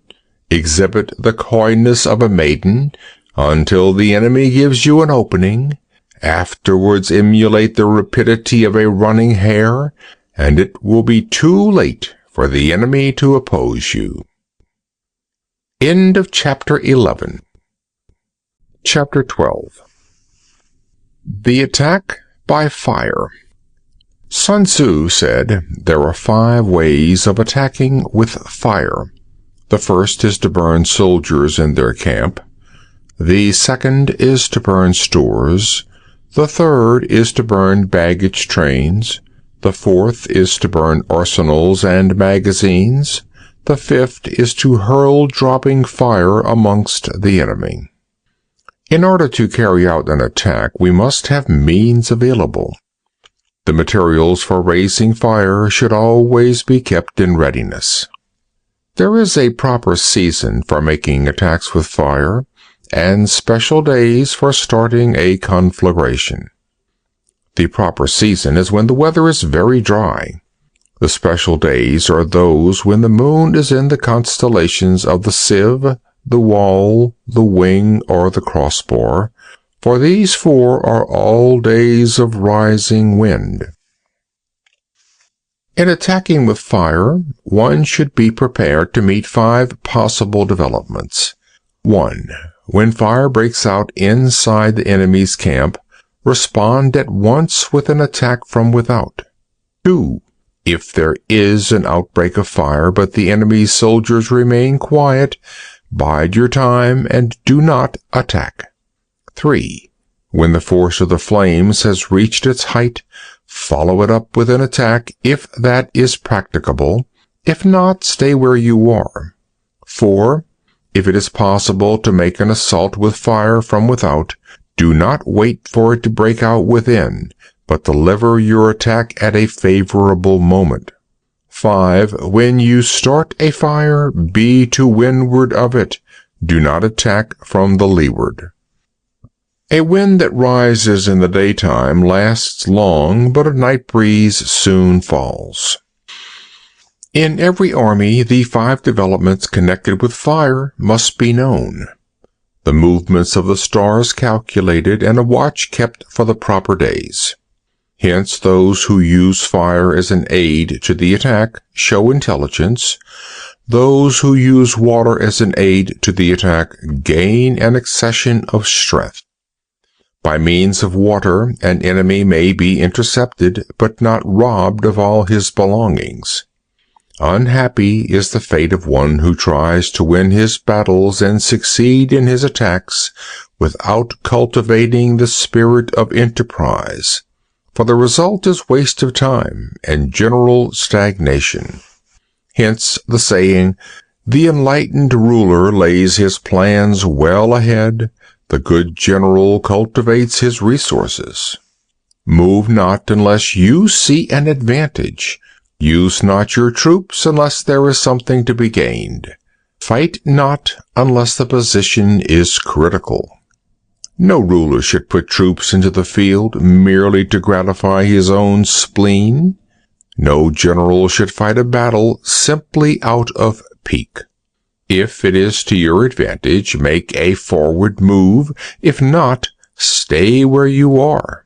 exhibit the coyness of a maiden until the enemy gives you an opening, Afterwards emulate the rapidity of a running hare, and it will be too late for the enemy to oppose you. End of Chapter 11. Chapter 12. The Attack by Fire. Sun Tzu said there are 5 ways of attacking with fire. The first is to burn soldiers in their camp. The second is to burn stores. The third is to burn baggage trains. The fourth is to burn arsenals and magazines. The fifth is to hurl dropping fire amongst the enemy. In order to carry out an attack, we must have means available. The materials for raising fire should always be kept in readiness. There is a proper season for making attacks with fire, and special days for starting a conflagration. The proper season is when the weather is very dry. The special days are those when the moon is in the constellations of the sieve, the wall, the wing, or the crossbar, for these 4 are all days of rising wind. In attacking with fire, one should be prepared to meet 5 possible developments. 1. When fire breaks out inside the enemy's camp, respond at once with an attack from without. 2. If there is an outbreak of fire but the enemy's soldiers remain quiet, bide your time and do not attack. 3. When the force of the flames has reached its height, follow it up with an attack if that is practicable. If not, stay where you are. 4. If it is possible to make an assault with fire from without, do not wait for it to break out within, but deliver your attack at a favorable moment. 5. When you start a fire, be to windward of it. Do not attack from the leeward. A wind that rises in the daytime lasts long, but a night breeze soon falls. In every army, the 5 developments connected with fire must be known. The movements of the stars calculated, and a watch kept for the proper days. Hence, those who use fire as an aid to the attack show intelligence. Those who use water as an aid to the attack gain an accession of strength. By means of water, an enemy may be intercepted, but not robbed of all his belongings. Unhappy is the fate of one who tries to win his battles and succeed in his attacks without cultivating the spirit of enterprise, for the result is waste of time and general stagnation. Hence the saying, "The enlightened ruler lays his plans well ahead, the good general cultivates his resources." Move not unless you see an advantage. Use not your troops unless there is something to be gained. Fight not unless the position is critical. No ruler should put troops into the field merely to gratify his own spleen. No general should fight a battle simply out of pique. If it is to your advantage, make a forward move. If not, stay where you are.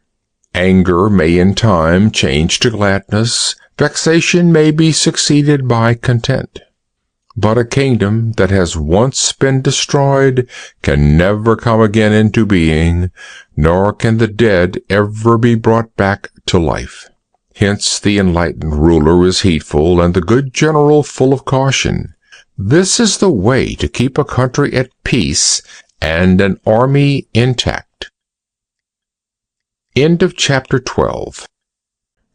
Anger may in time change to gladness. Vexation may be succeeded by content. But a kingdom that has once been destroyed can never come again into being, nor can the dead ever be brought back to life. Hence the enlightened ruler is heedful, and the good general full of caution. This is the way to keep a country at peace and an army intact. End of Chapter 12.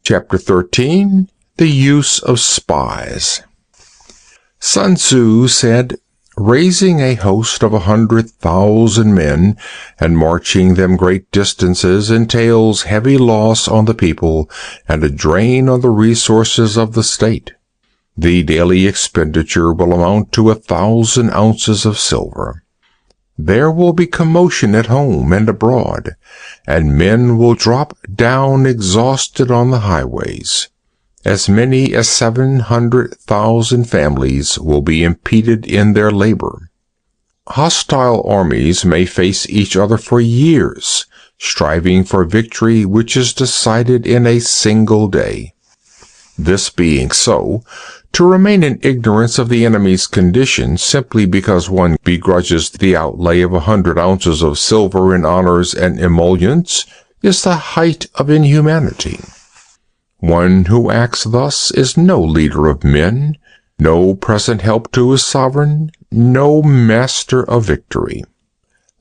Chapter 13. The Use of Spies. Sun Tzu said, "Raising a host of 100,000 men and marching them great distances entails heavy loss on the people and a drain on the resources of the state. The daily expenditure will amount to 1,000 ounces of silver. There will be commotion at home and abroad, and men will drop down exhausted on the highways. As many as 700,000 families will be impeded in their labor. Hostile armies may face each other for years, striving for victory which is decided in a single day. This being so, to remain in ignorance of the enemy's condition simply because one begrudges the outlay of 100 ounces of silver in honors and emoluments is the height of inhumanity. One who acts thus is no leader of men, no present help to his sovereign, no master of victory.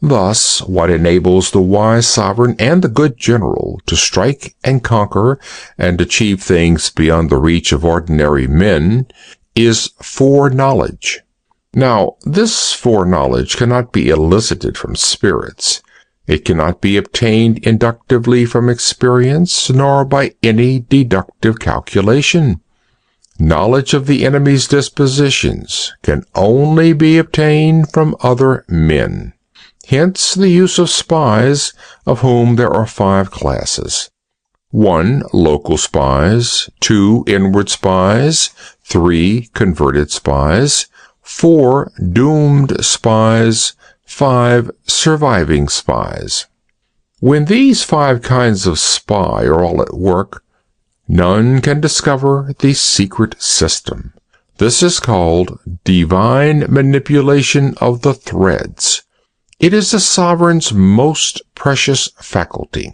Thus, what enables the wise sovereign and the good general to strike and conquer and achieve things beyond the reach of ordinary men is foreknowledge. Now, this foreknowledge cannot be elicited from spirits. It cannot be obtained inductively from experience, nor by any deductive calculation. Knowledge of the enemy's dispositions can only be obtained from other men. Hence the use of spies, of whom there are 5 classes. 1. Local spies. 2. Inward spies. 3. Converted spies. 4. Doomed spies. 5. Surviving spies. When these 5 kinds of spy are all at work, none can discover the secret system. This is called divine manipulation of the threads. It is the sovereign's most precious faculty.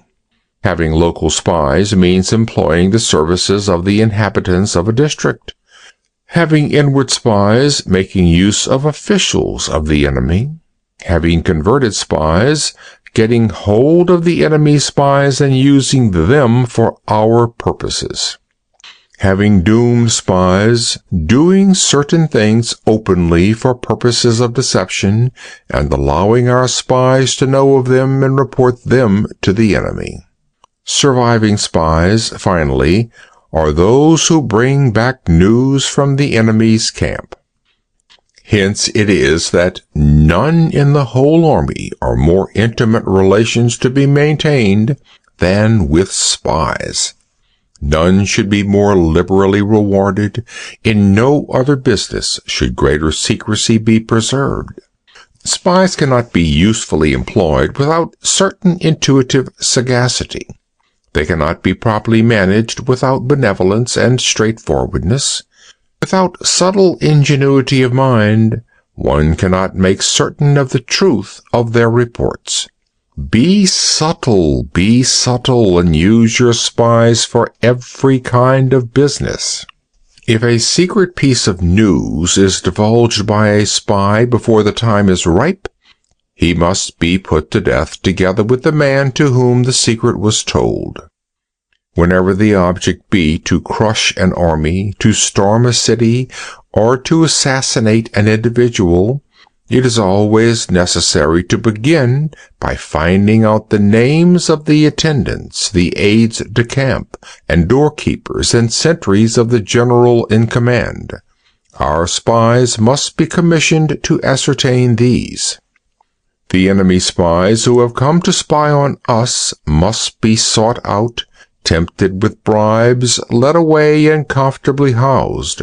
Having local spies means employing the services of the inhabitants of a district. Having inward spies, making use of officials of the enemy. Having converted spies, getting hold of the enemy's spies and using them for our purposes. Having doomed spies, doing certain things openly for purposes of deception, and allowing our spies to know of them and report them to the enemy. Surviving spies, finally, are those who bring back news from the enemy's camp. Hence it is that none in the whole army are more intimate relations to be maintained than with spies. None should be more liberally rewarded. In no other business should greater secrecy be preserved. Spies cannot be usefully employed without certain intuitive sagacity. They cannot be properly managed without benevolence and straightforwardness. Without subtle ingenuity of mind, one cannot make certain of the truth of their reports. Be subtle, and use your spies for every kind of business. If a secret piece of news is divulged by a spy before the time is ripe, he must be put to death together with the man to whom the secret was told. Whenever the object be to crush an army, to storm a city, or to assassinate an individual, it is always necessary to begin by finding out the names of the attendants, the aides-de-camp, and doorkeepers and sentries of the general in command. Our spies must be commissioned to ascertain these. The enemy spies who have come to spy on us must be sought out, tempted with bribes, led away, and comfortably housed.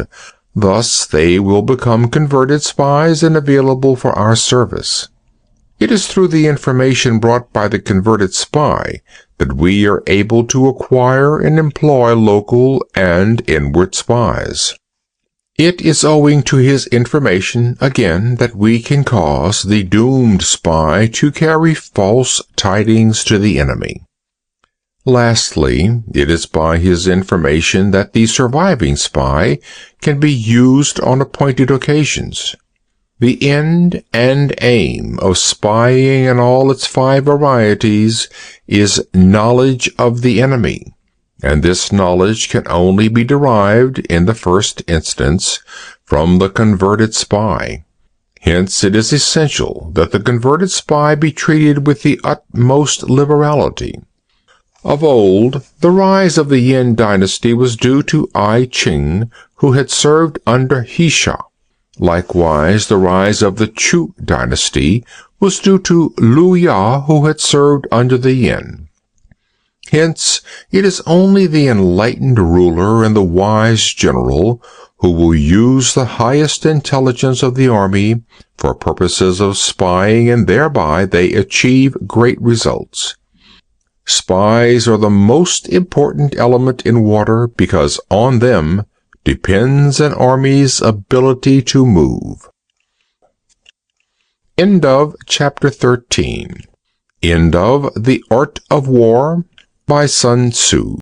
Thus they will become converted spies and available for our service. It is through the information brought by the converted spy that we are able to acquire and employ local and inward spies. It is owing to his information, again, that we can cause the doomed spy to carry false tidings to the enemy. Lastly, it is by his information that the surviving spy can be used on appointed occasions. The end and aim of spying in all its 5 varieties is knowledge of the enemy, and this knowledge can only be derived, in the first instance, from the converted spy. Hence it is essential that the converted spy be treated with the utmost liberality. Of old, the rise of the Yin dynasty was due to I Ching, who had served under Hisha. Likewise, the rise of the Chu dynasty was due to Lu Ya, who had served under the Yin. Hence, it is only the enlightened ruler and the wise general who will use the highest intelligence of the army for purposes of spying, and thereby they achieve great results. Spies are the most important element in water because on them depends an army's ability to move. End of chapter 13. End of The Art of War by Sun Tzu.